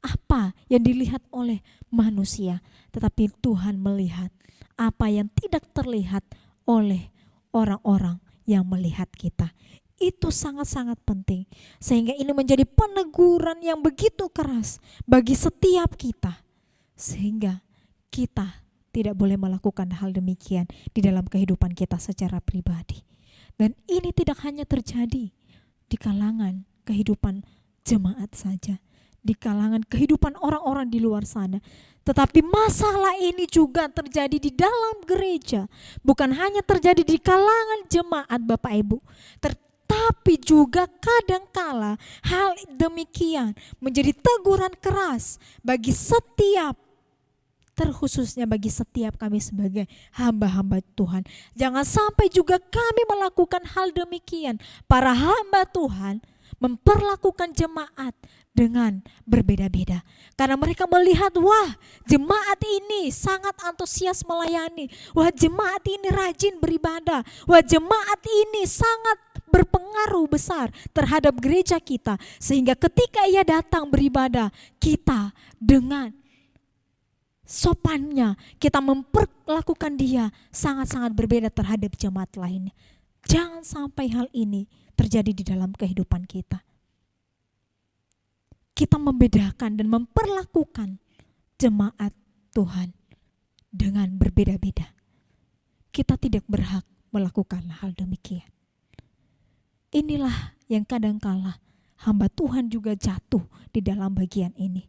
apa yang dilihat oleh manusia, tetapi Tuhan melihat apa yang tidak terlihat oleh orang-orang yang melihat kita. Itu sangat-sangat penting, sehingga ini menjadi peneguran yang begitu keras bagi setiap kita, sehingga kita tidak boleh melakukan hal demikian di dalam kehidupan kita secara pribadi. Dan ini tidak hanya terjadi di kalangan kehidupan jemaat saja, di kalangan kehidupan orang-orang di luar sana, tetapi masalah ini juga terjadi di dalam gereja. Bukan hanya terjadi di kalangan jemaat, Bapak Ibu, tetapi juga kadangkala hal demikian menjadi teguran keras bagi setiap, terkhususnya bagi setiap kami sebagai hamba-hamba Tuhan. Jangan sampai juga kami melakukan hal demikian. Para hamba Tuhan memperlakukan jemaat dengan berbeda-beda. Karena mereka melihat, wah, jemaat ini sangat antusias melayani. Wah, jemaat ini rajin beribadah. Wah, jemaat ini sangat berpengaruh besar terhadap gereja kita. Sehingga ketika ia datang beribadah, kita dengan sopannya kita memperlakukan dia sangat-sangat berbeda terhadap jemaat lainnya. Jangan sampai hal ini terjadi di dalam kehidupan kita. Kita membedakan dan memperlakukan jemaat Tuhan dengan berbeda-beda. Kita tidak berhak melakukan hal demikian. Inilah yang kadangkala hamba Tuhan juga jatuh di dalam bagian ini.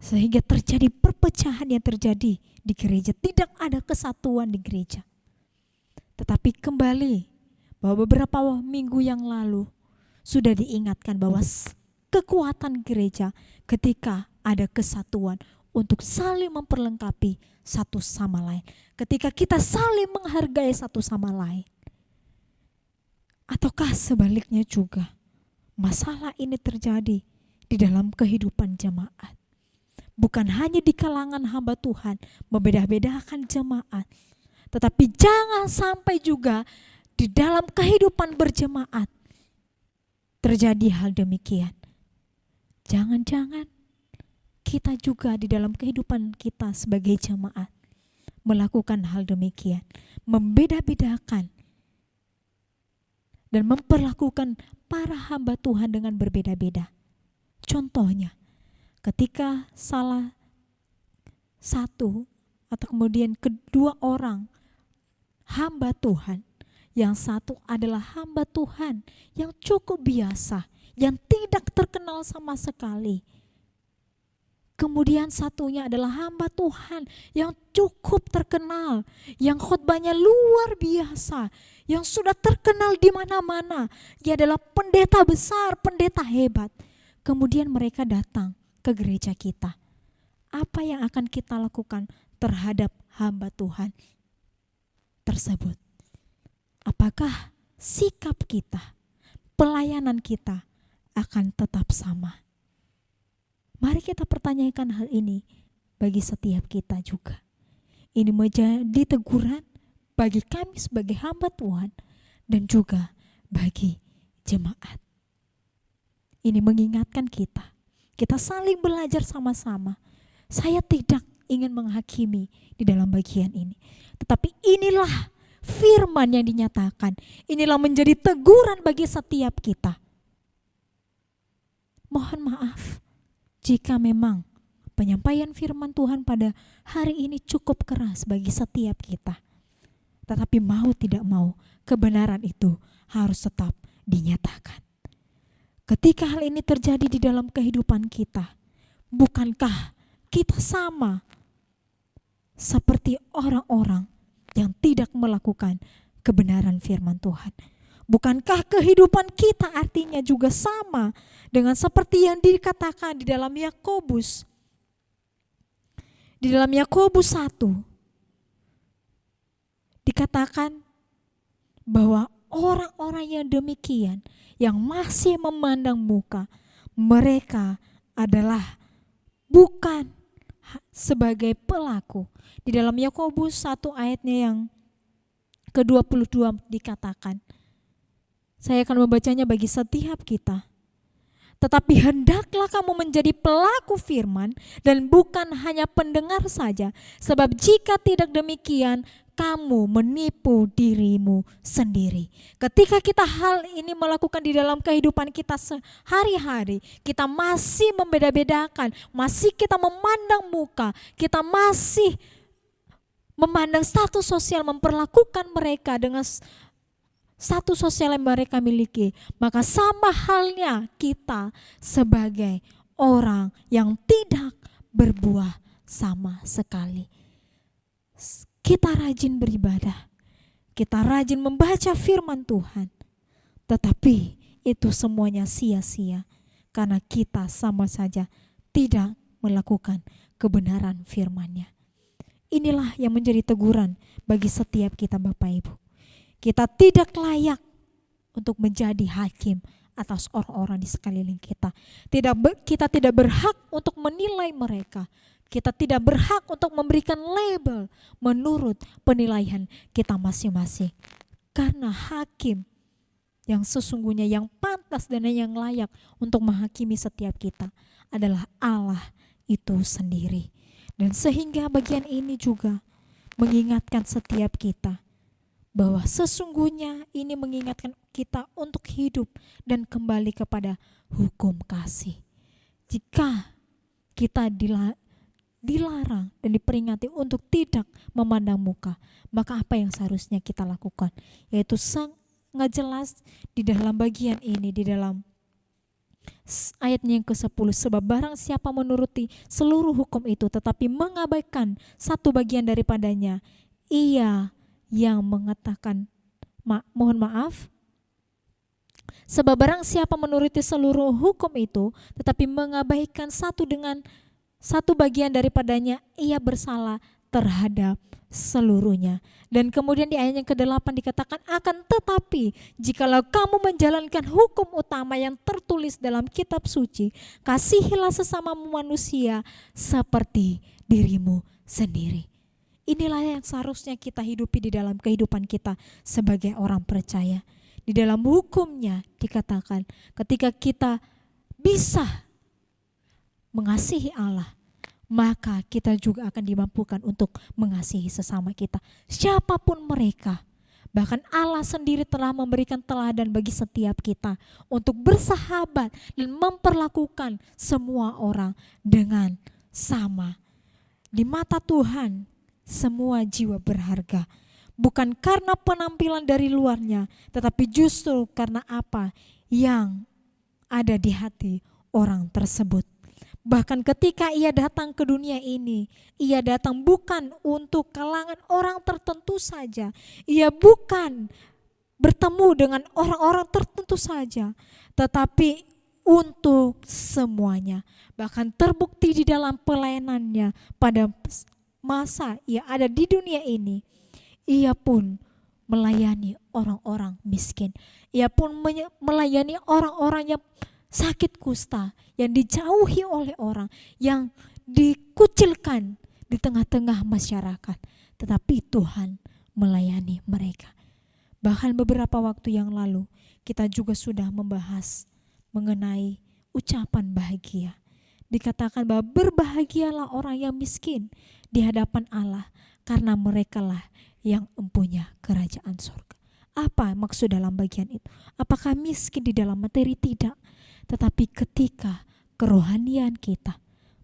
Sehingga terjadi perpecahan yang terjadi di gereja. Tidak ada kesatuan di gereja. Tetapi kembali bahwa beberapa minggu yang lalu sudah diingatkan bahwa kekuatan gereja ketika ada kesatuan untuk saling memperlengkapi satu sama lain. Ketika kita saling menghargai satu sama lain. Ataukah sebaliknya juga masalah ini terjadi di dalam kehidupan jemaat. Bukan hanya di kalangan hamba Tuhan membeda-bedakan jemaat, tetapi jangan sampai juga di dalam kehidupan berjemaat terjadi hal demikian. Jangan-jangan kita juga di dalam kehidupan kita sebagai jemaat melakukan hal demikian, membeda-bedakan dan memperlakukan para hamba Tuhan dengan berbeda-beda. Contohnya, ketika salah satu atau kemudian kedua orang hamba Tuhan, yang satu adalah hamba Tuhan yang cukup biasa, yang tidak terkenal sama sekali. Kemudian satunya adalah hamba Tuhan yang cukup terkenal, yang khotbahnya luar biasa, yang sudah terkenal di mana-mana. Dia adalah pendeta besar, pendeta hebat. Kemudian mereka datang ke gereja kita. Apa yang akan kita lakukan terhadap hamba Tuhan tersebut? Apakah sikap kita, pelayanan kita akan tetap sama? Mari kita pertanyakan hal ini bagi setiap kita juga. Ini menjadi teguran bagi kami sebagai hamba Tuhan dan juga bagi jemaat. Ini mengingatkan kita. Kita saling belajar sama-sama. Saya tidak ingin menghakimi di dalam bagian ini. Tetapi inilah firman yang dinyatakan. Inilah menjadi teguran bagi setiap kita. Mohon maaf jika memang penyampaian firman Tuhan pada hari ini cukup keras bagi setiap kita. Tetapi mau tidak mau, kebenaran itu harus tetap dinyatakan. Ketika hal ini terjadi di dalam kehidupan kita, bukankah kita sama seperti orang-orang yang tidak melakukan kebenaran firman Tuhan. Bukankah kehidupan kita artinya juga sama dengan seperti yang dikatakan di dalam Yakobus? Di dalam Yakobus 1 dikatakan bahwa orang-orang yang demikian, yang masih memandang muka, mereka adalah bukan sebagai pelaku. Di dalam Yakobus 1 ayatnya yang ke-22 dikatakan, saya akan membacanya bagi setiap kita. Tetapi hendaklah kamu menjadi pelaku firman dan bukan hanya pendengar saja. Sebab jika tidak demikian, kamu menipu dirimu sendiri. Ketika kita hal ini melakukan di dalam kehidupan kita sehari-hari, kita masih membeda-bedakan, masih kita memandang muka, kita masih memandang status sosial, memperlakukan mereka dengan status sosial yang mereka miliki, maka sama halnya kita sebagai orang yang tidak berbuah sama sekali. Kita rajin beribadah, kita rajin membaca firman Tuhan, tetapi itu semuanya sia-sia karena kita sama saja tidak melakukan kebenaran firman-Nya. Inilah yang menjadi teguran bagi setiap kita Bapak Ibu. Kita tidak layak untuk menjadi hakim atas orang-orang di sekeliling kita. Kita tidak berhak untuk menilai mereka. Kita tidak berhak untuk memberikan label menurut penilaian kita masing-masing. Karena hakim yang sesungguhnya, yang pantas dan yang layak untuk menghakimi setiap kita adalah Allah itu sendiri. Dan sehingga bagian ini juga mengingatkan setiap kita bahwa sesungguhnya ini mengingatkan kita untuk hidup dan kembali kepada hukum kasih. Jika kita dilarang dan diperingati untuk tidak memandang muka, maka apa yang seharusnya kita lakukan? Yaitu sangat jelas di dalam bagian ini, di dalam ayatnya yang ke-10, sebab barang siapa menuruti seluruh hukum itu tetapi mengabaikan satu bagian daripadanya, ia yang mengatakan mohon maaf, sebab barang siapa menuruti seluruh hukum itu tetapi mengabaikan satu bagian daripadanya, ia bersalah terhadap seluruhnya. Dan kemudian di ayat yang ke-8 dikatakan, akan tetapi jikalau kamu menjalankan hukum utama yang tertulis dalam kitab suci, kasihilah sesama manusia seperti dirimu sendiri. Inilah yang seharusnya kita hidupi di dalam kehidupan kita sebagai orang percaya. Di dalam hukumnya dikatakan ketika kita bisa mengasihi Allah, maka kita juga akan dimampukan untuk mengasihi sesama kita, siapapun mereka. Bahkan Allah sendiri telah memberikan teladan bagi setiap kita untuk bersahabat dan memperlakukan semua orang dengan sama. Di mata Tuhan, semua jiwa berharga, bukan karena penampilan dari luarnya, tetapi justru karena apa yang ada di hati orang tersebut. Bahkan ketika ia datang ke dunia ini, ia datang bukan untuk kalangan orang tertentu saja. Ia bukan bertemu dengan orang-orang tertentu saja, tetapi untuk semuanya. Bahkan terbukti di dalam pelayanannya pada masa ia ada di dunia ini, ia pun melayani orang-orang miskin. Ia pun melayani orang-orang yang sakit kusta, yang dijauhi oleh orang, yang dikucilkan di tengah-tengah masyarakat. Tetapi Tuhan melayani mereka. Bahkan beberapa waktu yang lalu kita juga sudah membahas mengenai ucapan bahagia. Dikatakan bahwa berbahagialah orang yang miskin di hadapan Allah, karena merekalah yang empunya kerajaan surga. Apa maksud dalam bagian itu? Apakah miskin di dalam materi? Tidak. Tetapi ketika kerohanian kita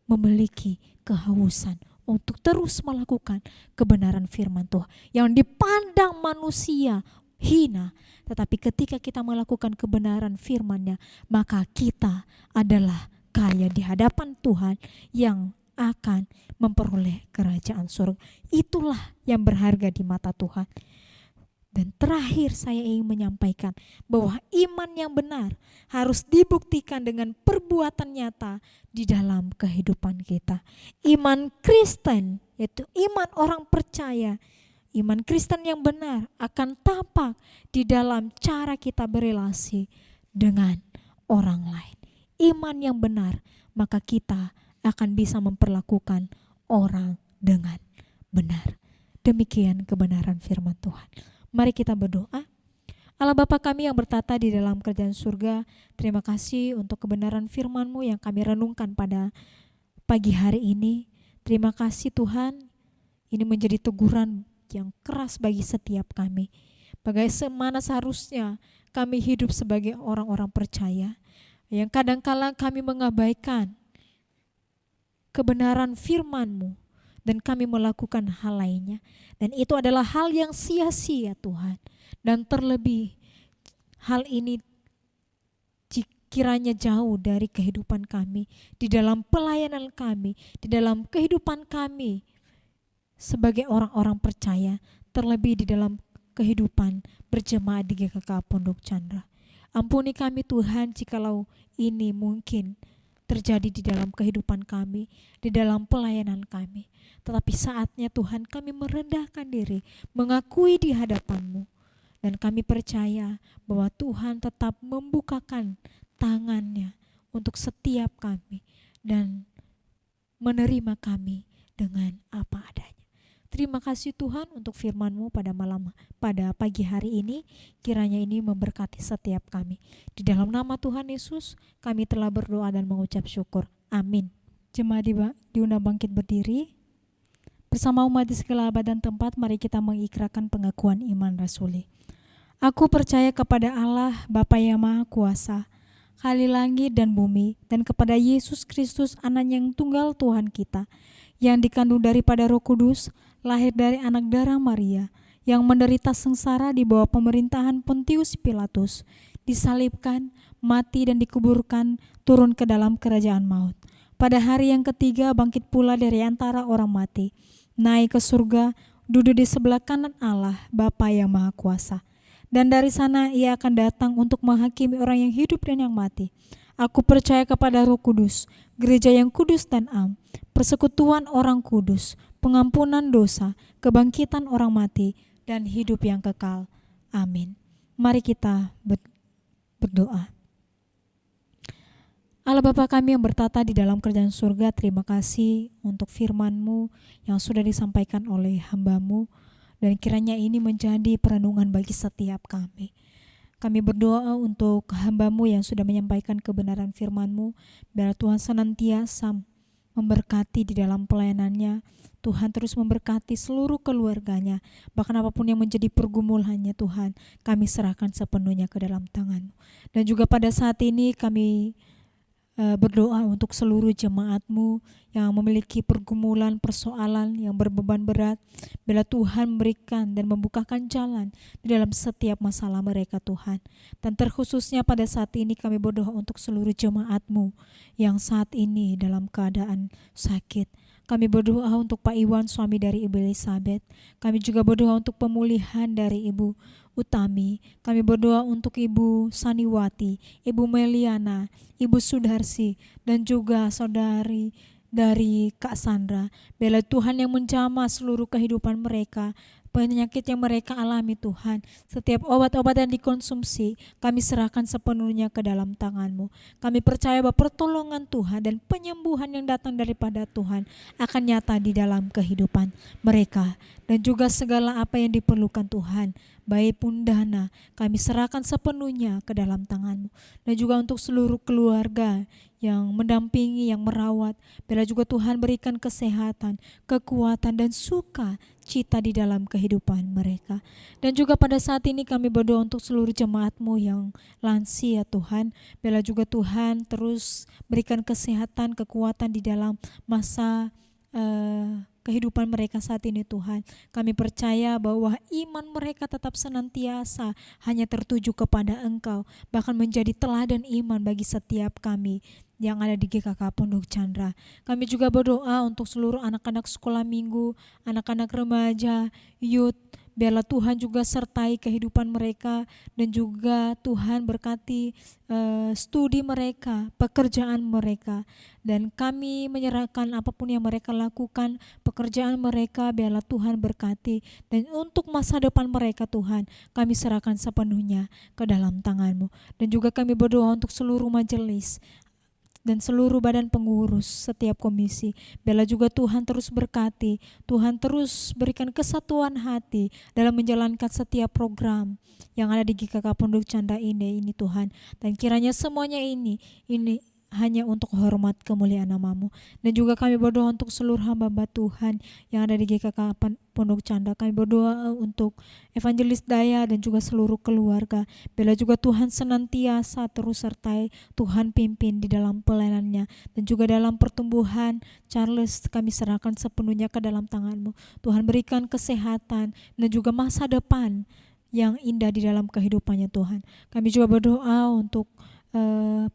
memiliki kehausan untuk terus melakukan kebenaran firman Tuhan yang dipandang manusia hina, tetapi ketika kita melakukan kebenaran firman-Nya, maka kita adalah kaya di hadapan Tuhan yang akan memperoleh kerajaan surga. Itulah yang berharga di mata Tuhan. Dan terakhir saya ingin menyampaikan bahwa iman yang benar harus dibuktikan dengan perbuatan nyata di dalam kehidupan kita. Iman Kristen, yaitu iman orang percaya, iman Kristen yang benar akan tampak di dalam cara kita berelasi dengan orang lain. Iman yang benar, maka kita akan bisa memperlakukan orang dengan benar. Demikian kebenaran firman Tuhan. Mari kita berdoa. Allah Bapa kami yang bertata di dalam kerajaan surga, terima kasih untuk kebenaran firman-Mu yang kami renungkan pada pagi hari ini. Terima kasih Tuhan, ini menjadi teguran yang keras bagi setiap kami. Bagaimana seharusnya kami hidup sebagai orang-orang percaya, yang kadang-kala kami mengabaikan kebenaran firman-Mu, dan kami melakukan hal lainnya. Dan itu adalah hal yang sia-sia Tuhan. Dan terlebih hal ini kiranya jauh dari kehidupan kami, di dalam pelayanan kami, di dalam kehidupan kami sebagai orang-orang percaya, terlebih di dalam kehidupan berjemaat di GKK Pondok Chandra. Ampuni kami Tuhan jikalau ini mungkin terjadi di dalam kehidupan kami, di dalam pelayanan kami. Tetapi saatnya Tuhan kami merendahkan diri, mengakui di hadapan-Mu. Dan kami percaya bahwa Tuhan tetap membukakan tangan-Nya untuk setiap kami dan menerima kami dengan apa adanya. Terima kasih Tuhan untuk firman-Mu pada pagi hari ini. Kiranya ini memberkati setiap kami. Di dalam nama Tuhan Yesus kami telah berdoa dan mengucap syukur. Amin. Jemaat diundang bangkit berdiri. Bersama umat di segala abad dan tempat, mari kita mengikrarkan pengakuan iman rasuli. Aku percaya kepada Allah Bapa yang Maha Kuasa, Khali langit dan bumi, dan kepada Yesus Kristus Anak yang tunggal Tuhan kita, yang dikandung daripada Roh Kudus, lahir dari anak darah Maria, yang menderita sengsara di bawah pemerintahan Pontius Pilatus, disalibkan, mati dan dikuburkan, turun ke dalam kerajaan maut. Pada hari yang ketiga bangkit pula dari antara orang mati, naik ke surga, duduk di sebelah kanan Allah Bapa yang Maha Kuasa. Dan dari sana Ia akan datang untuk menghakimi orang yang hidup dan yang mati. Aku percaya kepada Roh Kudus, gereja yang kudus dan am, persekutuan orang kudus, pengampunan dosa, kebangkitan orang mati, dan hidup yang kekal. Amin. Mari kita berdoa. Allah Bapa kami yang bertata di dalam kerajaan surga, terima kasih untuk firman-Mu yang sudah disampaikan oleh hamba-Mu, dan kiranya ini menjadi perenungan bagi setiap kami. Kami berdoa untuk hamba-Mu yang sudah menyampaikan kebenaran firman-Mu, biar Tuhan senantiasa memberkati di dalam pelayanannya. Tuhan terus memberkati seluruh keluarganya, bahkan apapun yang menjadi pergumulannya Tuhan, kami serahkan sepenuhnya ke dalam tangan-Mu. Dan juga pada saat ini kami berdoa untuk seluruh jemaat-Mu yang memiliki pergumulan, persoalan yang berbeban berat. Bila Tuhan memberikan dan membukakan jalan di dalam setiap masalah mereka Tuhan. Dan terkhususnya pada saat ini kami berdoa untuk seluruh jemaat-Mu yang saat ini dalam keadaan sakit. Kami berdoa untuk Pak Iwan, suami dari Ibu Elizabeth. Kami juga berdoa untuk pemulihan dari Ibu Utami. Kami berdoa untuk Ibu Saniwati, Ibu Meliana, Ibu Sudarsi, dan juga saudari dari Kak Sandra. Biarlah Tuhan yang menjamah seluruh kehidupan mereka, penyakit yang mereka alami Tuhan. Setiap obat-obat yang dikonsumsi, kami serahkan sepenuhnya ke dalam tangan-Mu. Kami percaya bahwa pertolongan Tuhan dan penyembuhan yang datang daripada Tuhan akan nyata di dalam kehidupan mereka. Dan juga segala apa yang diperlukan Tuhan, baik pun dana, kami serahkan sepenuhnya ke dalam tangan-Mu. Dan juga untuk seluruh keluarga yang mendampingi, yang merawat, bila juga Tuhan berikan kesehatan, kekuatan dan sukacita di dalam kehidupan mereka. Dan juga pada saat ini kami berdoa untuk seluruh jemaat-Mu yang lansia Tuhan, bila juga Tuhan terus berikan kesehatan, kekuatan di dalam masa kehidupan mereka saat ini Tuhan. Kami percaya bahwa iman mereka tetap senantiasa hanya tertuju kepada Engkau, bahkan menjadi teladan iman bagi setiap kami yang ada di GKK Pondok Chandra. Kami juga berdoa untuk seluruh anak-anak sekolah minggu, anak-anak remaja, youth. Biarlah Tuhan juga sertai kehidupan mereka, dan juga Tuhan berkati studi mereka, pekerjaan mereka. Dan kami menyerahkan apapun yang mereka lakukan, pekerjaan mereka, biarlah Tuhan berkati. Dan untuk masa depan mereka Tuhan, kami serahkan sepenuhnya ke dalam tangan-Mu. Dan juga kami berdoa untuk seluruh majelis dan seluruh badan pengurus setiap komisi. Biarlah juga Tuhan terus berkati, Tuhan terus berikan kesatuan hati dalam menjalankan setiap program yang ada di GKK Pondok Chandra ini Tuhan. Dan kiranya semuanya ini hanya untuk hormat kemuliaan nama-Mu. Dan juga kami berdoa untuk seluruh hamba-hamba Tuhan yang ada di GKK Pondok Chandra. Kami berdoa untuk Evangelis Daya dan juga seluruh keluarga. Biarlah juga Tuhan senantiasa terus sertai, Tuhan pimpin di dalam pelayanannya. Dan juga dalam pertumbuhan Charles, kami serahkan sepenuhnya ke dalam tangan-Mu. Tuhan berikan kesehatan dan juga masa depan yang indah di dalam kehidupannya Tuhan. Kami juga berdoa untuk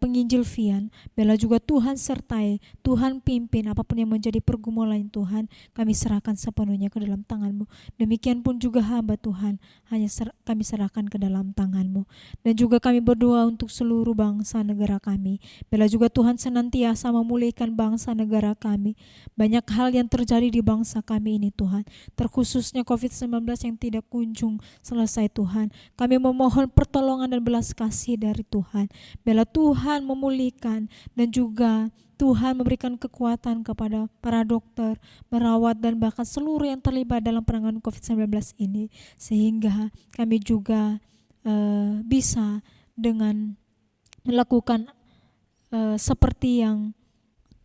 penginjil Vian. Biarlah juga Tuhan sertai, Tuhan pimpin apapun yang menjadi pergumulan Tuhan, kami serahkan sepenuhnya ke dalam tangan-Mu. Demikian pun juga hamba Tuhan, hanya kami serahkan ke dalam tangan-Mu. Dan juga kami berdoa untuk seluruh bangsa negara kami. Biarlah juga Tuhan senantiasa memulihkan bangsa negara kami. Banyak hal yang terjadi di bangsa kami ini Tuhan, terkhususnya COVID-19 yang tidak kunjung selesai Tuhan. Kami memohon pertolongan dan belas kasih dari Tuhan. Biarlah Tuhan memulihkan dan juga Tuhan memberikan kekuatan kepada para dokter, perawat, dan bahkan seluruh yang terlibat dalam penanganan COVID-19 ini, sehingga kami juga bisa dengan melakukan seperti yang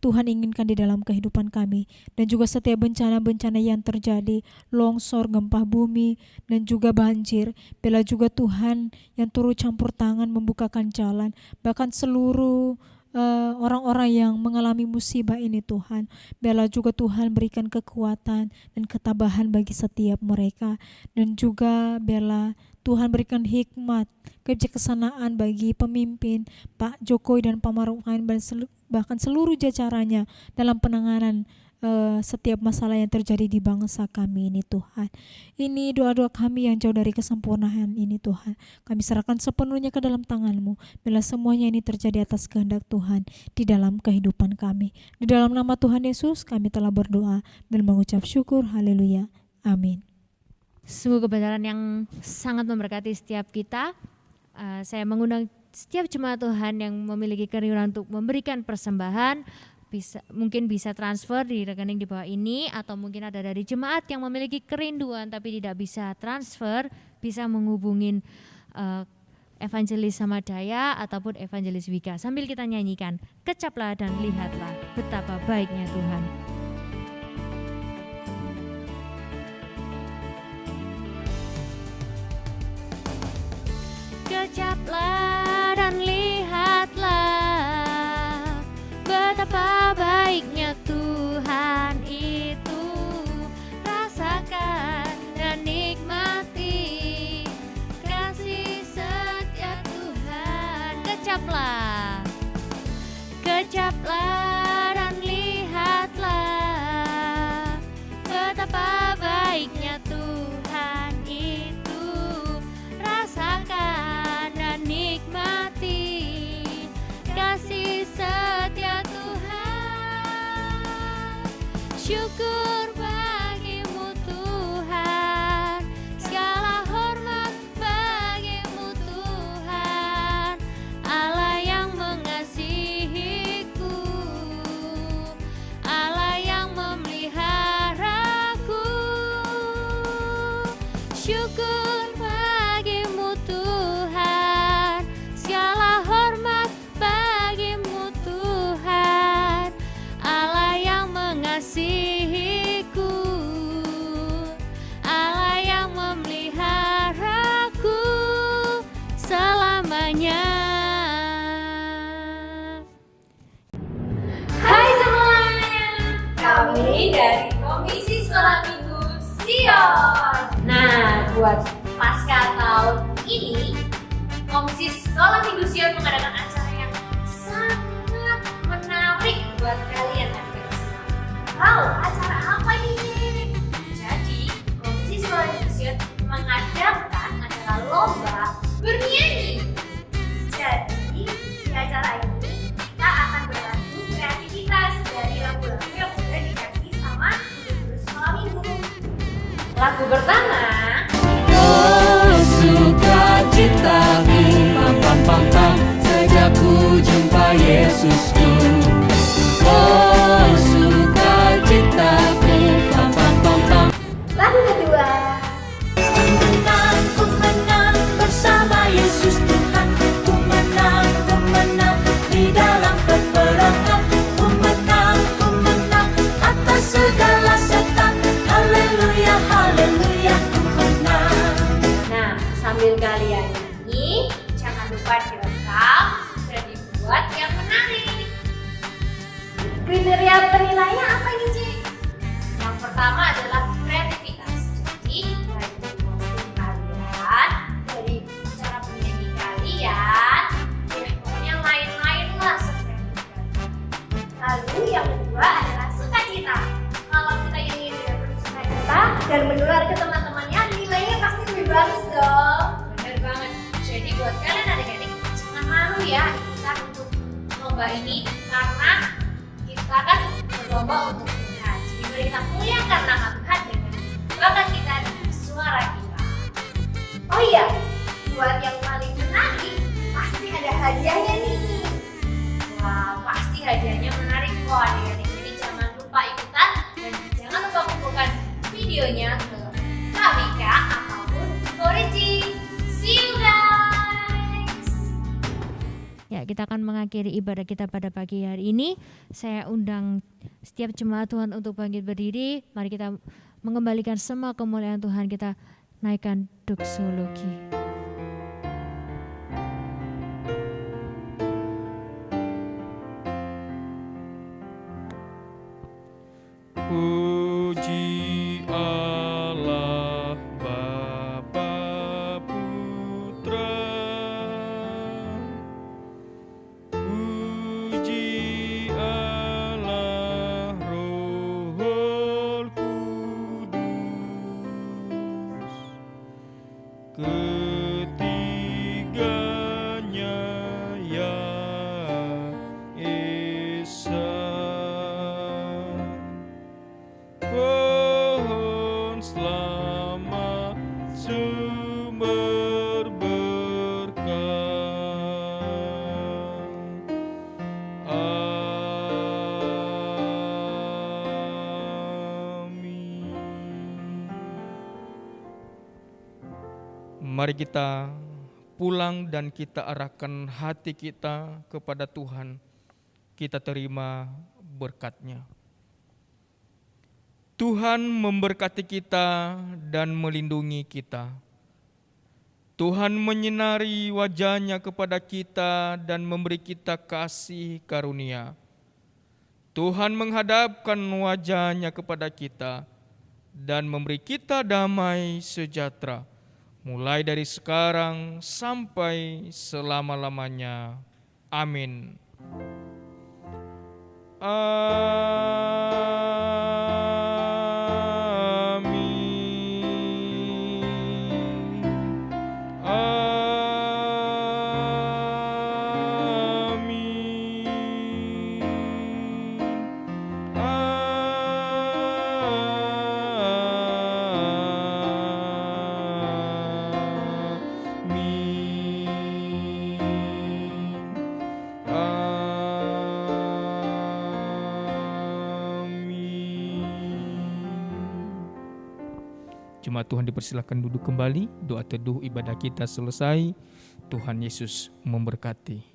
Tuhan inginkan di dalam kehidupan kami. Dan juga setiap bencana-bencana yang terjadi, longsor, gempa bumi, dan juga banjir, biarlah juga Tuhan yang turut campur tangan membukakan jalan. Bahkan seluruh orang-orang yang mengalami musibah ini Tuhan, biarlah juga Tuhan berikan kekuatan dan ketabahan bagi setiap mereka. Dan juga biarlah Tuhan berikan hikmat, kebijaksanaan bagi pemimpin Pak Jokowi dan Pak Maruf Amin, bahkan seluruh jajarannya dalam penanganan setiap masalah yang terjadi di bangsa kami ini Tuhan. Ini doa-doa kami yang jauh dari kesempurnaan ini Tuhan. Kami serahkan sepenuhnya ke dalam tangan-Mu. Bila semuanya ini terjadi atas kehendak Tuhan di dalam kehidupan kami. Di dalam nama Tuhan Yesus kami telah berdoa dan mengucap syukur. Haleluya. Amin. Sungguh kebenaran yang sangat memberkati setiap kita. Saya mengundang setiap jemaat Tuhan yang memiliki kerinduan untuk memberikan persembahan, mungkin bisa transfer di rekening di bawah ini, atau mungkin ada dari jemaat yang memiliki kerinduan tapi tidak bisa transfer, bisa menghubungin Evangelis Samadaya ataupun Evangelis Wika. Sambil kita nyanyikan, kecaplah dan lihatlah betapa baiknya Tuhan. Kecaplah dan lihatlah betapa baiknya Tuhan itu. Rasakan dan nikmati kasih setia Tuhan. Kecaplah, kecaplah dan lihatlah betapa baiknya Tuhan itu. Rasakan dan nikmati kasih setia Tuhan. Syukur bagimu Tuhan, segala hormat bagimu Tuhan, Allah yang mengasihiku, Allah yang memeliharaku. Syukur bagimu Tuhan, segala hormat bagimu Tuhan, Allah yang mengasihi buat pasca tahun ini, Komisi Sekolah Minggu Sion mengadakan acara yang sangat menarik buat kalian adik-adik semua. Wow, acara apa ini? Jadi, Komisi Sekolah Minggu Sion mengadakan acara lomba bernyanyi. Jadi, di acara ini kita akan beradu kreativitas dari lagu-lagu yang udah dikasih sama guru-guru sekolah minggu. Lagu pertama, Oh sukacitaku, pam pam pam pam, sejak ku jumpa Yesusku. Oh sukacitaku, pam pam pam pam. lagu kedua, Ku menang bersama Yesus Tuhan. Ku menang di dalam peperangan. Ku menang atas segala setan. Haleluya, haleluya, ku menang. nah sambil kalian nyanyi, jangan lupa direkam dan dibuat yang menarik. Kriteria penilaiannya apa ini, Ci? Yang pertama adalah kreativitas. Jadi dari kostum kalian, dari cara bernyanyi kalian, ya pokoknya lain-lain lah sekreatif kalian. Lalu yang kedua adalah sukacita. Kalau kita nyanyi dengan penuh sukacita dan menular ke teman-temannya, nilainya pasti lebih bagus dong. Bener banget. Jadi buat kalian adik-adik, jangan malu ya ikutan untuk lomba ini, karena kita kan berlomba untuk Tuhan. Jadi mari kita muliakan nama Tuhan dengan bakat kita dan suara kita. Oh iya, buat yang paling menarik, pasti ada hadiahnya nih. Wah, pasti hadiahnya menarik kok adik-adik. Jadi jangan lupa ikutan dan jangan lupa kumpulkan videonya ke Kabika ataupun Koreci. See you guys! Ya, kita akan mengakhiri ibadah kita pada pagi hari ini. Saya undang setiap jemaat Tuhan untuk bangkit berdiri. Mari kita mengembalikan semua kemuliaan Tuhan. Kita naikkan doksologi. Puji Allah Bapa Putra, puji Allah Roh Kudus, ketiganya ya Esa. Pohon selamat, sumber berkah. Amin. Mari kita pulang dan kita arahkan hati kita kepada Tuhan. Kita terima berkat-Nya. Tuhan memberkati kita dan melindungi kita. Tuhan menyinari wajah-Nya kepada kita dan memberi kita kasih karunia. Tuhan menghadapkan wajah-Nya kepada kita dan memberi kita damai sejahtera, mulai dari sekarang sampai selama-lamanya. Amin. Jemaat Tuhan dipersilakan duduk kembali. Doa teduh ibadah kita selesai. Tuhan Yesus memberkati.